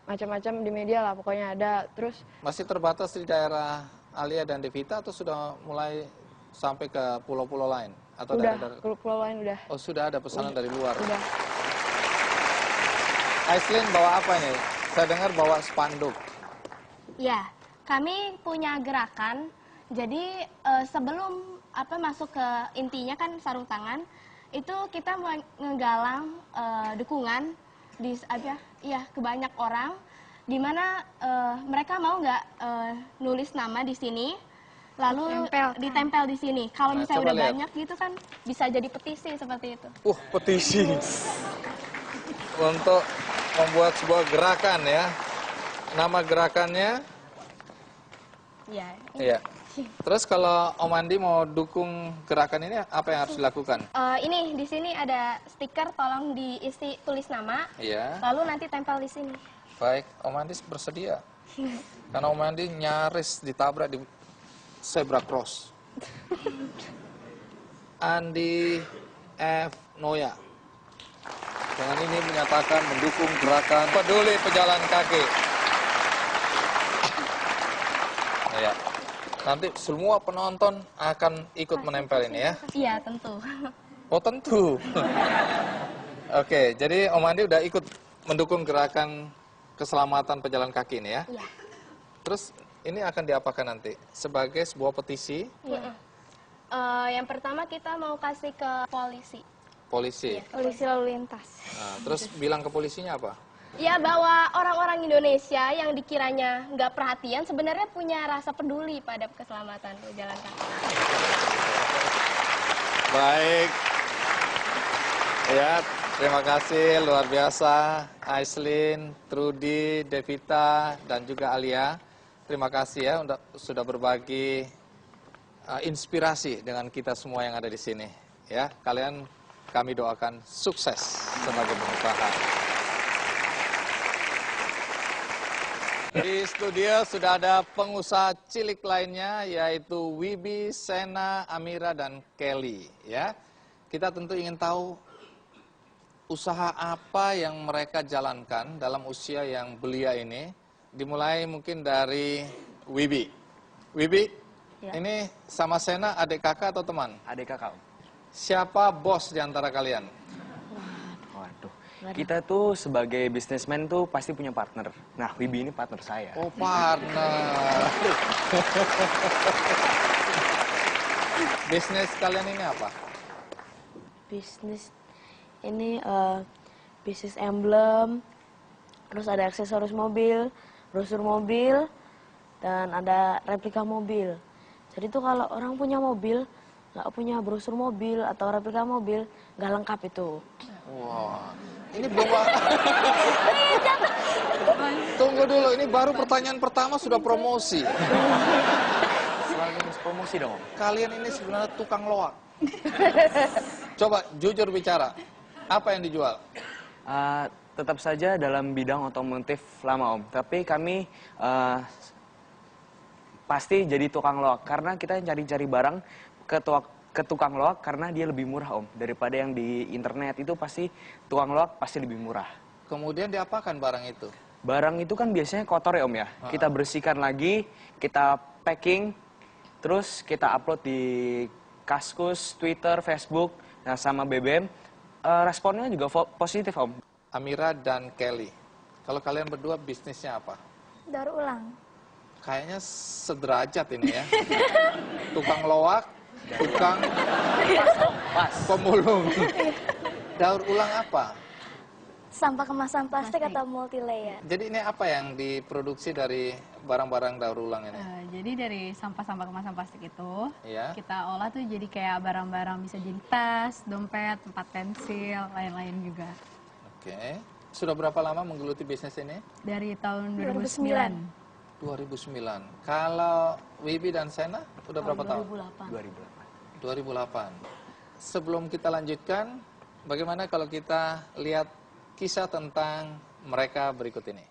macam-macam di media lah pokoknya ada. Terus masih terbatas di daerah Alia dan Devita atau sudah mulai sampai ke pulau-pulau lain? Atau udah, pulau lain udah. Oh, sudah ada pesanan dari luar? Udah. Aislin bawa apa ini? Saya dengar bawa spanduk. Ya, kami punya gerakan. Jadi sebelum masuk ke intinya kan sarung tangan, itu kita menggalang dukungan ke banyak orang, di mana mereka mau nggak nulis nama di sini, lalu ditempel di sini. Kalau misalnya udah banyak gitu kan, bisa jadi petisi seperti itu. Petisi untuk membuat sebuah gerakan ya. Nama gerakannya? Iya. Terus kalau Om Andi mau dukung gerakan ini, apa yang harus dilakukan? Ini di sini ada stiker, tolong diisi tulis nama. Iya. Lalu nanti tempel di sini. Baik, Om Andi bersedia. Karena Om Andi nyaris ditabrak di zebra cross. Andi F. Noya. Dengan ini menyatakan mendukung gerakan peduli pejalan kaki. Ya. Nanti semua penonton akan ikut menempel ini ya? Iya, tentu. Oh, tentu. Oke, jadi Om Andi udah ikut mendukung gerakan keselamatan pejalan kaki ini ya? Iya. Terus ini akan diapakan nanti? Sebagai sebuah petisi? Iya. Yang pertama kita mau kasih ke polisi. Polisi? Iya, polisi lalu lintas. Nah, terus bilang ke polisinya apa? Ya, bahwa orang-orang Indonesia yang dikiranya nggak perhatian sebenarnya punya rasa peduli pada keselamatan pejalan kaki. Baik. Ya, terima kasih luar biasa Aislin, Trudy, Devita, dan juga Alia. Terima kasih ya sudah berbagi inspirasi dengan kita semua yang ada di sini. Ya, kalian kami doakan sukses sebagai pengusaha. Di studio sudah ada pengusaha cilik lainnya, yaitu Wibi, Sena, Amira, dan Kelly. Ya, kita tentu ingin tahu usaha apa yang mereka jalankan dalam usia yang belia ini. Dimulai mungkin dari Wibi. Wibi, ya. Ini sama Sena adik kakak atau teman? Adik kakak. Siapa bos di antara kalian? Waduh, kita tuh sebagai bisnismen tuh pasti punya partner. Nah, Wibi ini partner saya. Oh, partner. Bisnis kalian ini apa? Bisnis ini bisnis emblem, terus ada aksesoris mobil, brosur mobil, dan ada replika mobil. Jadi tuh kalau orang punya mobil, nggak punya brosur mobil atau replika mobil, nggak lengkap itu. Wah, ini belum. Tunggu dulu, ini baru pertanyaan pertama sudah promosi. Selalu promosi dong. Kalian ini sebenarnya tukang loak. Coba jujur bicara, apa yang dijual? Tetap saja dalam bidang otomotif lama Om, tapi kami pasti jadi tukang loak, karena kita cari-cari barang ke tukang loak karena dia lebih murah, Om. Daripada yang di internet itu pasti tukang loak pasti lebih murah. Kemudian diapakan barang itu? Barang itu kan biasanya kotor ya, Om ya. Kita bersihkan lagi, kita packing, terus kita upload di Kaskus, Twitter, Facebook, nah sama BBM. Responnya juga positif, Om. Amira dan Kelly, kalau kalian berdua bisnisnya apa? Daur ulang. Kayaknya sederajat ini ya. Tukang loak, tukang pemulung. Daur ulang apa? Sampah kemasan plastik atau multi layer. Jadi ini apa yang diproduksi dari barang-barang daur ulang ini? Jadi dari sampah-sampah kemasan plastik itu, Ya. kita olah tuh jadi kayak barang-barang, bisa jadi tas, dompet, tempat pensil, lain-lain juga. Oke. Sudah berapa lama menggeluti bisnis ini? Dari tahun 2009. 2009. Kalau Wibi dan Sena udah berapa tahun? 2008. 2008. Sebelum kita lanjutkan, bagaimana kalau kita lihat kisah tentang mereka berikut ini?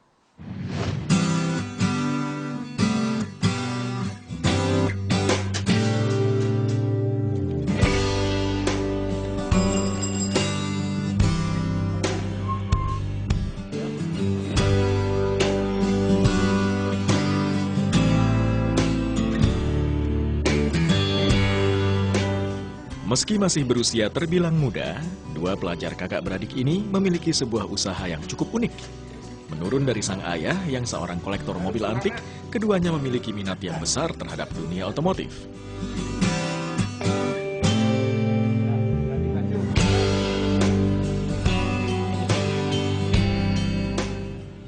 Meski masih berusia terbilang muda, dua pelajar kakak beradik ini memiliki sebuah usaha yang cukup unik. Menurun dari sang ayah yang seorang kolektor mobil antik, keduanya memiliki minat yang besar terhadap dunia otomotif.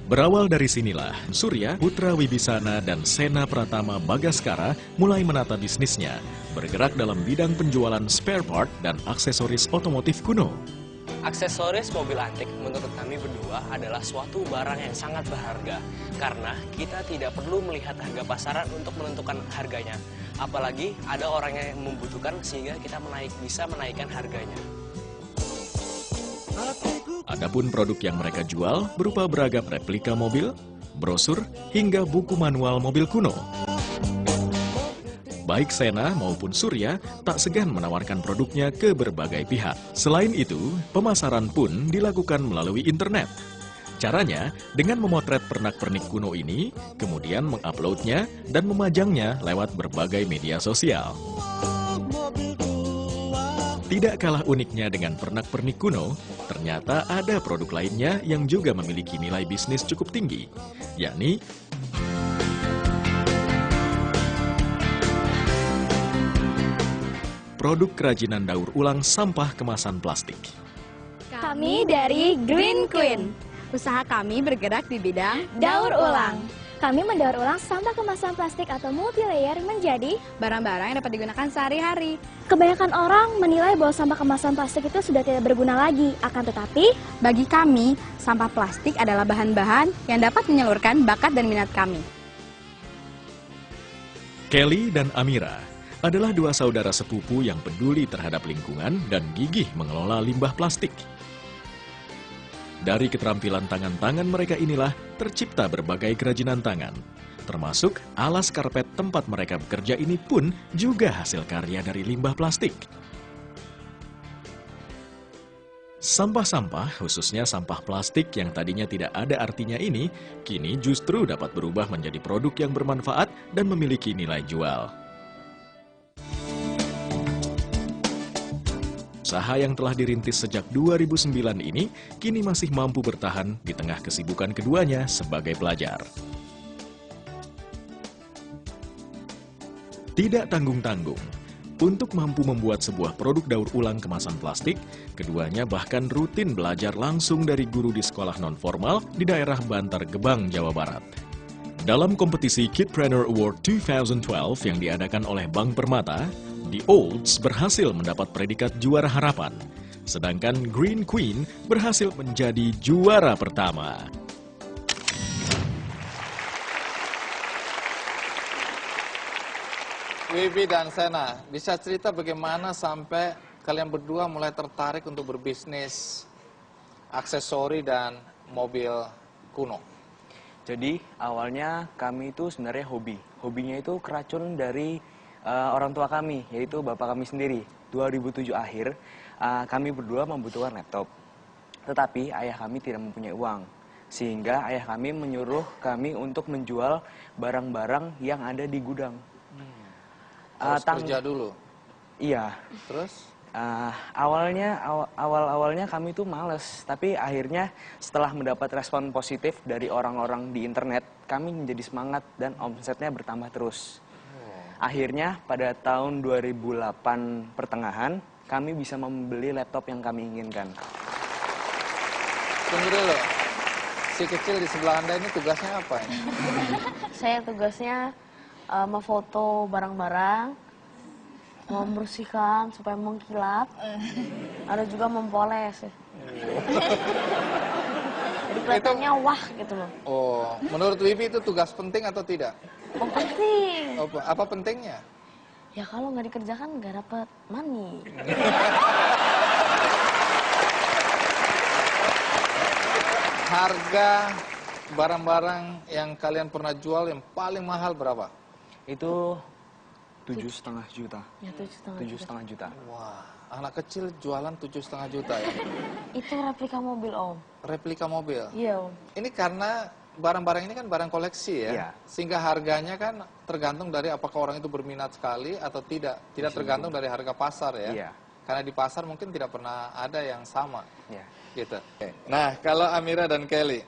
Berawal dari sinilah, Surya, Putra Wibisana, dan Sena Pratama Bagaskara mulai menata bisnisnya, bergerak dalam bidang penjualan spare part dan aksesoris otomotif kuno. Aksesoris mobil antik menurut kami berdua adalah suatu barang yang sangat berharga, karena kita tidak perlu melihat harga pasaran untuk menentukan harganya. Apalagi ada orang yang membutuhkan sehingga kita bisa menaikkan harganya. Adapun produk yang mereka jual berupa beragam replika mobil, brosur, hingga buku manual mobil kuno. Baik Sena maupun Surya tak segan menawarkan produknya ke berbagai pihak. Selain itu, pemasaran pun dilakukan melalui internet. Caranya dengan memotret pernak-pernik kuno ini, kemudian menguploadnya dan memajangnya lewat berbagai media sosial. Tidak kalah uniknya dengan pernak-pernik kuno, ternyata ada produk lainnya yang juga memiliki nilai bisnis cukup tinggi, yakni produk kerajinan daur ulang sampah kemasan plastik. Kami dari Green Queen. Usaha kami bergerak di bidang daur ulang. Kami mendaur ulang sampah kemasan plastik atau multi-layer menjadi barang-barang yang dapat digunakan sehari-hari. Kebanyakan orang menilai bahwa sampah kemasan plastik itu sudah tidak berguna lagi. Akan tetapi, bagi kami, sampah plastik adalah bahan-bahan yang dapat menyalurkan bakat dan minat kami. Kelly dan Amira adalah dua saudara sepupu yang peduli terhadap lingkungan dan gigih mengelola limbah plastik. Dari keterampilan tangan-tangan mereka inilah tercipta berbagai kerajinan tangan. Termasuk alas karpet tempat mereka bekerja ini pun juga hasil karya dari limbah plastik. Sampah-sampah, khususnya sampah plastik yang tadinya tidak ada artinya ini, kini justru dapat berubah menjadi produk yang bermanfaat dan memiliki nilai jual. Usaha yang telah dirintis sejak 2009 ini kini masih mampu bertahan di tengah kesibukan keduanya sebagai pelajar. Tidak tanggung-tanggung, untuk mampu membuat sebuah produk daur ulang kemasan plastik, keduanya bahkan rutin belajar langsung dari guru di sekolah non-formal di daerah Bantar Gebang, Jawa Barat. Dalam kompetisi Kidpreneur Award 2012 yang diadakan oleh Bank Permata, The Olds berhasil mendapat predikat juara harapan, sedangkan Green Queen berhasil menjadi juara pertama. Wibi dan Sena, bisa cerita bagaimana sampai kalian berdua mulai tertarik untuk berbisnis aksesori dan mobil kuno? Jadi awalnya kami itu sebenarnya hobi. Hobinya itu keracun dari orang tua kami, yaitu bapak kami sendiri. 2007 akhir, kami berdua membutuhkan laptop. Tetapi ayah kami tidak mempunyai uang. Sehingga ayah kami menyuruh kami untuk menjual barang-barang yang ada di gudang. Harus kerja dulu? Iya. Terus? Awalnya kami tuh males, tapi akhirnya setelah mendapat respon positif dari orang-orang di internet, kami menjadi semangat dan omsetnya bertambah terus. Akhirnya pada tahun 2008 pertengahan, kami bisa membeli laptop yang kami inginkan. Tunggu dulu, si kecil di sebelah Anda ini tugasnya apa ini? Saya tugasnya memfoto barang-barang, membersihkan supaya mengkilap, ada juga mempoles. Jadi kelihatannya wah gitu loh. Oh, menurut Wibi itu tugas penting atau tidak? Oh, penting. Oh, apa pentingnya? Ya kalau nggak dikerjakan nggak dapat money. Harga barang-barang yang kalian pernah jual yang paling mahal berapa? Itu 7,5 juta. Ya 7,5 juta. Wah, anak kecil jualan 7,5 juta ya? Itu replika mobil Om. Replika mobil? Iya Om. Ini karena barang-barang ini kan barang koleksi ya? Iya. Sehingga harganya kan tergantung dari apakah orang itu berminat sekali atau tidak. Tidak tergantung dari harga pasar ya? Iya. Karena di pasar mungkin tidak pernah ada yang sama. Iya. Gitu. Nah, kalau Amira dan Kelly,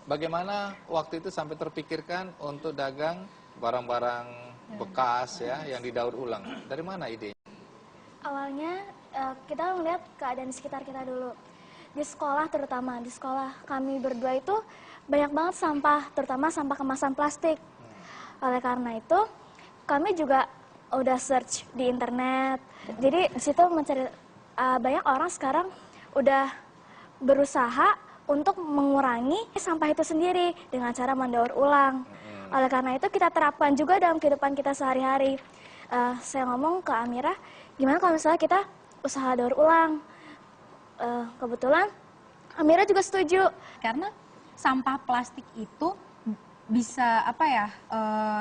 bagaimana waktu itu sampai terpikirkan untuk dagang barang-barang bekas ya yang didaur ulang? Dari mana idenya? Awalnya kita melihat keadaan di sekitar kita dulu. Di sekolah terutama, di sekolah kami berdua itu banyak banget sampah, terutama sampah kemasan plastik. Oleh karena itu, kami juga udah search di internet. Jadi di situ mencari banyak orang sekarang udah berusaha untuk mengurangi sampah itu sendiri dengan cara mendaur ulang. Oleh karena itu kita terapkan juga dalam kehidupan kita sehari-hari. Saya ngomong ke Amira, gimana kalau misalnya kita usaha daur ulang? Kebetulan Amira juga setuju. Karena sampah plastik itu bisa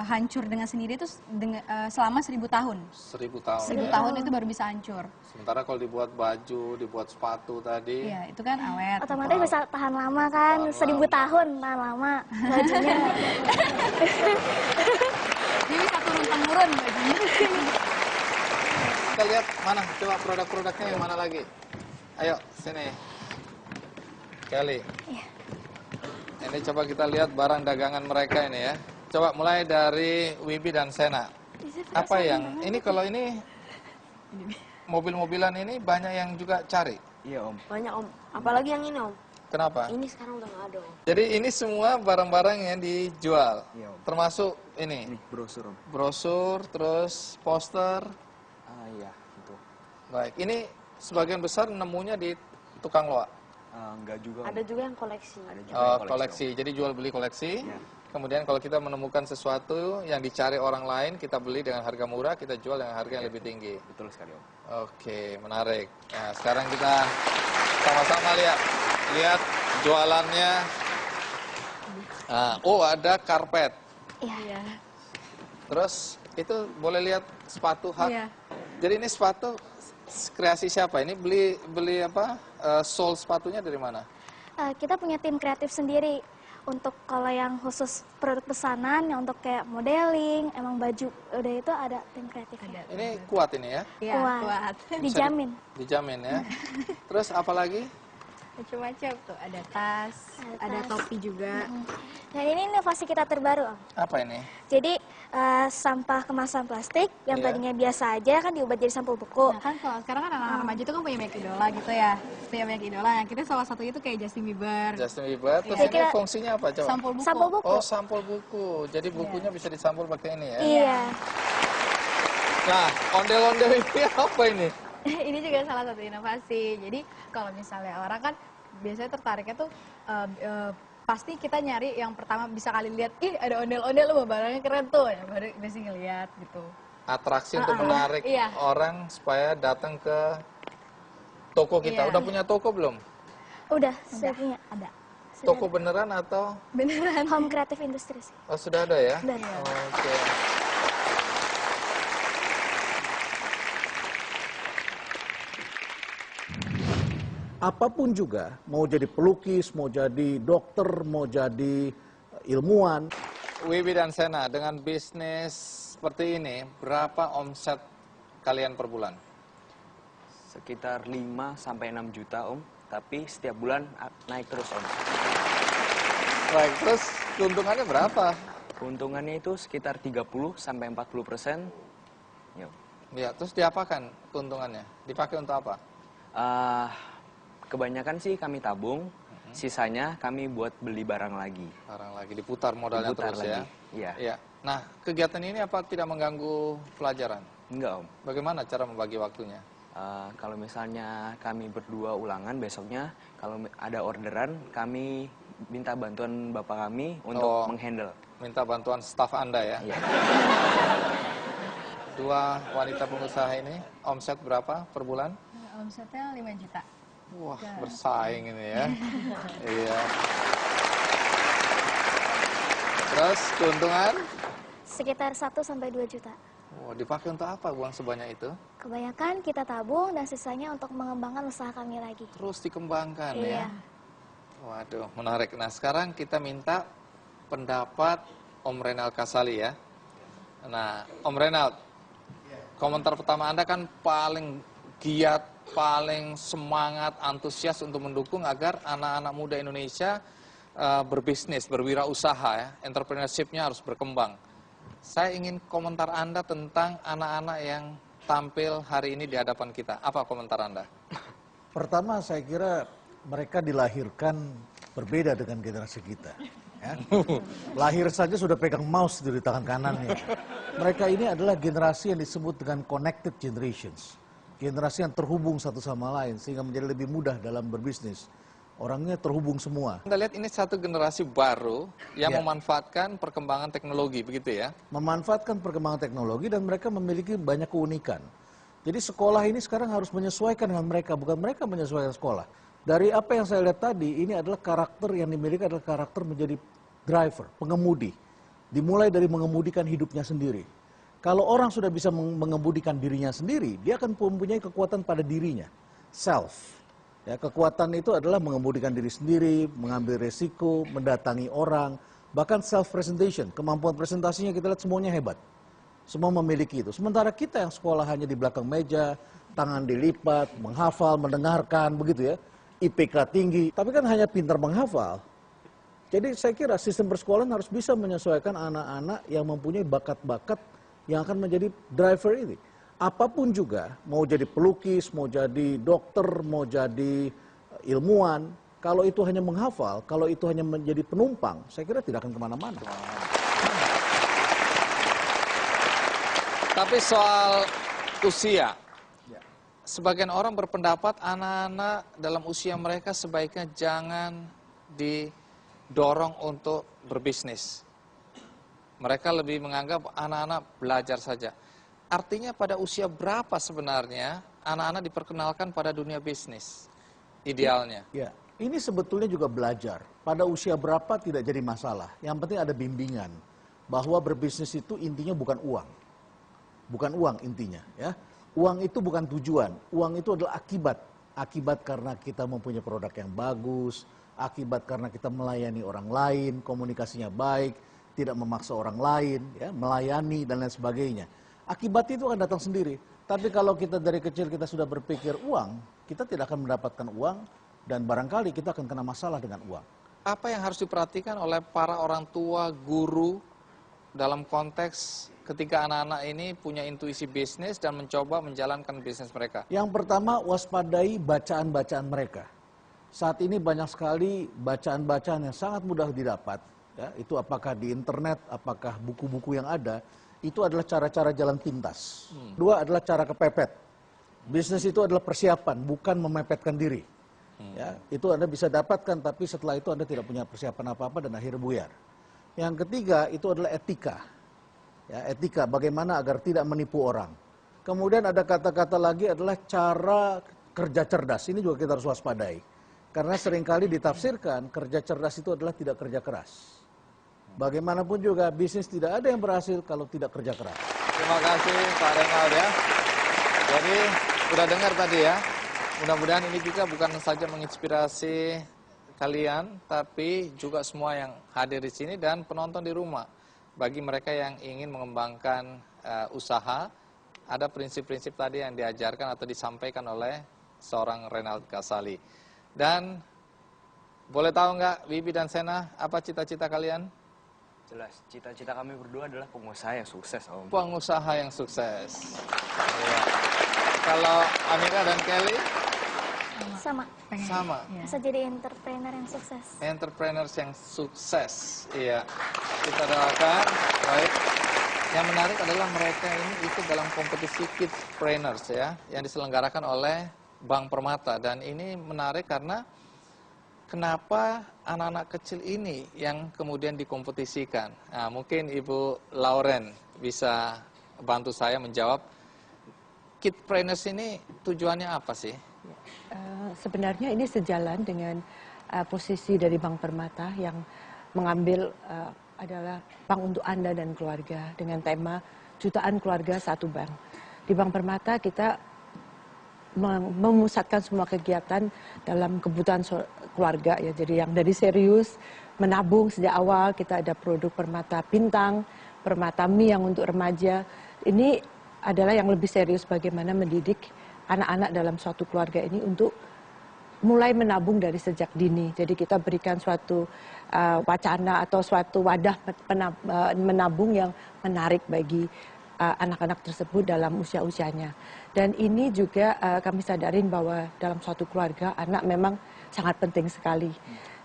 hancur dengan sendiri itu selama 1000 tahun. 1000 tahun. 1000 tahun itu baru bisa hancur. Sementara kalau dibuat baju, dibuat sepatu tadi. Iya, itu kan awet. Otomatis bisa tahan lama kan, 1000 tahun tahan lama bajunya. Dia bisa turun-temurun bajunya. Kita lihat mana, coba produk-produknya yang mana lagi. Ayo, sini. Kelly. Iya. Ini coba kita lihat barang dagangan mereka ini ya. Coba mulai dari Wibi dan Sena. Apa yang, ini kalau ini mobil-mobilan ini banyak yang juga cari? Iya Om. Banyak Om. Apalagi yang ini Om. Kenapa? Ini sekarang udah nggak ada Om. Jadi ini semua barang-barang yang dijual? Iya Om. Termasuk ini? Ini brosur Om. Brosur, terus poster? Iya, itu. Baik, ini sebagian besar nemunya di tukang loak? Enggak juga Om. Ada juga yang koleksi. Ada juga Oh, koleksi. Jadi jual beli koleksi. Ya. Kemudian kalau kita menemukan sesuatu yang dicari orang lain, kita beli dengan harga murah, kita jual dengan harga yang lebih tinggi. Betul sekali Om. Oke, menarik. Nah, sekarang kita sama-sama lihat jualannya. Nah, oh, ada karpet. Iya. Terus itu boleh lihat sepatu hak. Iya. Jadi ini sepatu kreasi siapa? Ini beli apa? Sole sepatunya dari mana? Kita punya tim kreatif sendiri. Untuk kalau yang khusus produk pesanan, yang untuk kayak modeling, emang baju, udah itu ada tim kreatifnya. Ini kuat ini ya? Iya, kuat. Dijamin. Dijamin ya. Terus apa lagi? Macam-macam tuh, ada tas, ada topi juga. Nah ini inovasi kita terbaru Om. Apa ini? Jadi sampah kemasan plastik yang Iya. tadinya biasa aja kan diubah jadi sampul buku. Nah kan kalau sekarang kan anak-anak remaja itu kan punya banyak idola gitu ya. Punya banyak idola. Nah kita salah satu itu kayak Justin Bieber. Justin Bieber. Terus Iya. ini fungsinya apa coba? Sampul buku. Sampul buku. Oh, sampul buku. Jadi bukunya bisa disampul pakai ini ya? Iya. Nah, ondel-ondel ini apa ini? Ini juga salah satu inovasi. Jadi kalau misalnya orang kan biasanya tertariknya tuh pasti kita nyari yang pertama bisa kali lihat, ih ada ondel-ondel loh barangnya keren tuh, ya baru biasanya ngeliat gitu. Atraksi untuk menarik iya. orang supaya datang ke toko kita. Iya. Udah punya toko belum? Udah, saya punya. Ada. Toko beneran atau? Beneran. Home Creative Industry sih. Oh, sudah ada ya? Sudah. Oke. Apapun juga, mau jadi pelukis, mau jadi dokter, mau jadi ilmuwan. Wibi dan Sena, dengan bisnis seperti ini, berapa omset kalian per bulan? Sekitar 5 sampai 6 juta, Om. Tapi setiap bulan naik terus, Om. Baik, terus keuntungannya berapa? Keuntungannya itu sekitar 30 sampai 40%. Ya, terus diapakan keuntungannya? Dipakai untuk apa? Kebanyakan sih kami tabung, sisanya kami buat beli barang lagi. Barang lagi, diputar modalnya Diputar terus lagi. ya? Iya. Iya. Nah, kegiatan ini apa tidak mengganggu pelajaran? Enggak, Om. Bagaimana cara membagi waktunya? Kalau misalnya kami berdua ulangan, besoknya kalau ada orderan, kami minta bantuan bapak kami untuk menghandle. Minta bantuan staf Anda ya? Iya. Dua wanita pengusaha ini, omset berapa per bulan? Omsetnya 5 juta. Wah, bersaing ini ya. Iya. Terus keuntungan? Sekitar 1 sampai 2 juta. Oh, dipakai untuk apa uang sebanyak itu? Kebanyakan kita tabung dan sisanya untuk mengembangkan usaha kami lagi. Terus dikembangkan Iya. ya? Waduh, menarik. Nah, sekarang kita minta pendapat Om Renald Kasali ya. Nah, Om Renald, komentar pertama Anda kan paling giat, paling semangat, antusias untuk mendukung agar anak-anak muda Indonesia berbisnis, berwirausaha ya. Entrepreneurship-nya harus berkembang. Saya ingin komentar Anda tentang anak-anak yang tampil hari ini di hadapan kita. Apa komentar Anda? Pertama, saya kira mereka dilahirkan berbeda dengan generasi kita. Ya. Lahir saja sudah pegang mouse di tangan kanannya. Mereka ini adalah generasi yang disebut dengan connected generations. Generasi yang terhubung satu sama lain sehingga menjadi lebih mudah dalam berbisnis. Orangnya terhubung semua. Anda lihat ini satu generasi baru yang memanfaatkan perkembangan teknologi, begitu ya? Memanfaatkan perkembangan teknologi dan mereka memiliki banyak keunikan. Jadi sekolah ini sekarang harus menyesuaikan dengan mereka, bukan mereka menyesuaikan sekolah. Dari apa yang saya lihat tadi, ini adalah karakter yang dimiliki adalah karakter menjadi driver, pengemudi. Dimulai dari mengemudikan hidupnya sendiri. Kalau orang sudah bisa mengemudikan dirinya sendiri, dia akan mempunyai kekuatan pada dirinya, self. Ya, kekuatan itu adalah mengemudikan diri sendiri, mengambil resiko, mendatangi orang, bahkan self-presentation, kemampuan presentasinya kita lihat semuanya hebat. Semua memiliki itu. Sementara kita yang sekolah hanya di belakang meja, tangan dilipat, menghafal, mendengarkan, begitu ya. IPK tinggi, tapi kan hanya pintar menghafal. Jadi saya kira sistem persekolahan harus bisa menyesuaikan anak-anak yang mempunyai bakat-bakat yang akan menjadi driver ini. Apapun juga, mau jadi pelukis, mau jadi dokter, mau jadi ilmuwan, kalau itu hanya menghafal, kalau itu hanya menjadi penumpang, saya kira tidak akan kemana-mana. Tapi soal usia, sebagian orang berpendapat anak-anak dalam usia mereka sebaiknya jangan didorong untuk berbisnis. Mereka lebih menganggap anak-anak belajar saja. Artinya pada usia berapa sebenarnya anak-anak diperkenalkan pada dunia bisnis idealnya? Ya, ini sebetulnya juga belajar. Pada usia berapa tidak jadi masalah. Yang penting ada bimbingan bahwa berbisnis itu intinya bukan uang. Bukan uang intinya, ya. Uang itu bukan tujuan. Uang itu adalah akibat. Akibat karena kita mempunyai produk yang bagus, akibat karena kita melayani orang lain, komunikasinya baik, tidak memaksa orang lain, ya, melayani dan lain sebagainya. Akibat itu akan datang sendiri. Tapi kalau kita dari kecil kita sudah berpikir uang, kita tidak akan mendapatkan uang dan barangkali kita akan kena masalah dengan uang. Apa yang harus diperhatikan oleh para orang tua, guru dalam konteks ketika anak-anak ini punya intuisi bisnis dan mencoba menjalankan bisnis mereka? Yang pertama, waspadai bacaan-bacaan mereka. Saat ini banyak sekali bacaan-bacaan yang sangat mudah didapat. Ya, itu apakah di internet, apakah buku-buku yang ada. Itu adalah cara-cara jalan pintas. Dua adalah cara kepepet. Bisnis itu adalah persiapan, bukan memepetkan diri. Ya, itu Anda bisa dapatkan, tapi setelah itu Anda tidak punya persiapan apa-apa dan akhirnya buyar. Yang ketiga itu adalah etika. Ya, etika, bagaimana agar tidak menipu orang. Kemudian ada kata-kata lagi adalah cara kerja cerdas. Ini juga kita harus waspadai. Karena seringkali ditafsirkan kerja cerdas itu adalah tidak kerja keras. Bagaimanapun juga bisnis tidak ada yang berhasil kalau tidak kerja keras. Terima kasih Pak Renald ya. Jadi udah dengar tadi ya. Mudah-mudahan ini juga bukan saja menginspirasi kalian, tapi juga semua yang hadir di sini dan penonton di rumah. Bagi mereka yang ingin mengembangkan usaha, ada prinsip-prinsip tadi yang diajarkan atau disampaikan oleh seorang Renald Kasali. Dan boleh tahu nggak, Wibi dan Sena, apa cita-cita kalian? Jelas, cita-cita kami berdua adalah pengusaha yang sukses, Om. Pengusaha yang sukses. Ya. Kalau Amira dan Kelly? Sama. Sama. Bisa jadi entrepreneur yang sukses. Entrepreneurs yang sukses. Iya. Kita doakan. Baik. Yang menarik adalah mereka ini ikut dalam kompetisi Kidpreneurs ya, yang diselenggarakan oleh Bank Permata. Dan ini menarik karena kenapa anak-anak kecil ini yang kemudian dikompetisikan? Nah, mungkin Ibu Lauren bisa bantu saya menjawab. Kidpreneurs ini tujuannya apa sih? Sebenarnya ini sejalan dengan posisi dari Bank Permata yang mengambil adalah bank untuk Anda dan keluarga dengan tema jutaan keluarga satu bank. Di Bank Permata kita memusatkan semua kegiatan dalam kebutuhan keluarga ya. Jadi yang dari serius menabung sejak awal, kita ada produk Permata Bintang, Permata Mi yang untuk remaja. Ini adalah yang lebih serius bagaimana mendidik anak-anak dalam suatu keluarga ini untuk mulai menabung dari sejak dini. Jadi kita berikan suatu wacana atau suatu wadah menabung yang menarik bagi anak-anak tersebut dalam usia-usianya. Dan ini juga kami sadarin bahwa dalam suatu keluarga anak memang sangat penting sekali.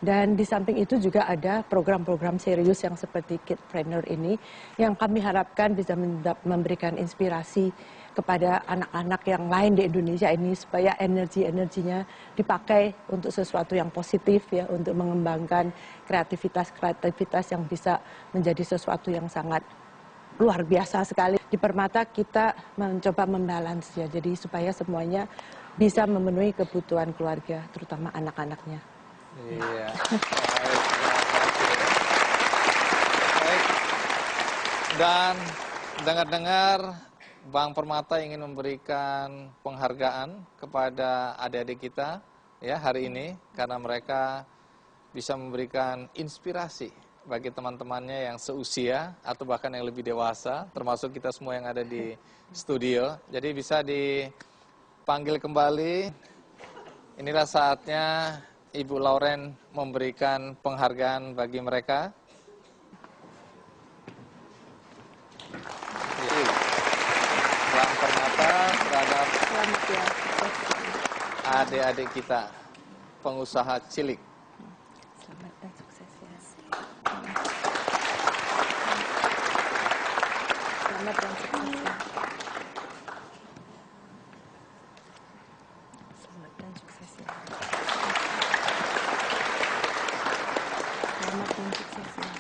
Dan di samping itu juga ada program-program serius yang seperti Kidpreneur ini yang kami harapkan bisa memberikan inspirasi kepada anak-anak yang lain di Indonesia ini supaya energinya dipakai untuk sesuatu yang positif ya, untuk mengembangkan kreativitas yang bisa menjadi sesuatu yang sangat luar biasa sekali. Di Permata kita mencoba membalance ya, jadi supaya semuanya bisa memenuhi kebutuhan keluarga, terutama anak-anaknya. Iya. Baik. Dan dengar-dengar Bank Permata ingin memberikan penghargaan kepada adik-adik kita ya hari ini karena mereka bisa memberikan inspirasi bagi teman-temannya yang seusia atau bahkan yang lebih dewasa, termasuk kita semua yang ada di studio. Jadi bisa dipanggil kembali. Inilah saatnya Ibu Lauren memberikan penghargaan bagi mereka. Bank Permata terhadap adik-adik kita, pengusaha cilik. Selamat dan sukses ya. Selamat dan sukses ya. Selamat dan sukses ya. Selamat dan sukses ya.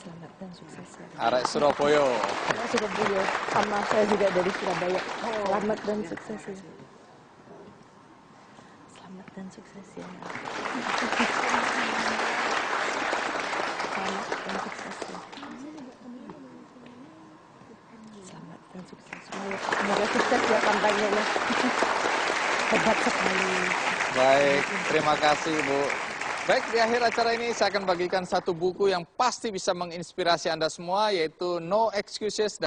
Selamat dan sukses ya. Arek Surabaya. Arek Surabaya. Sama saya juga dari Surabaya. Selamat dan sukses ya. Selamat dan sukses ya. Selamat dan sukses ya. Selamat dan sukses. Semoga sukses ya kampanyenya. Hebat sekali. Baik, terima kasih Bu. Baik, di akhir acara ini saya akan bagikan satu buku yang pasti bisa menginspirasi Anda semua, yaitu No Excuses.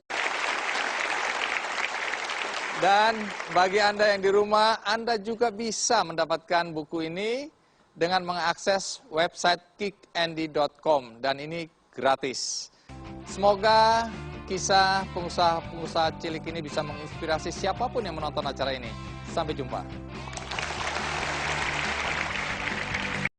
Dan bagi Anda yang di rumah, Anda juga bisa mendapatkan buku ini dengan mengakses website kickandy.com, dan ini gratis. Semoga kisah pengusaha-pengusaha cilik ini bisa menginspirasi siapapun yang menonton acara ini. Sampai jumpa.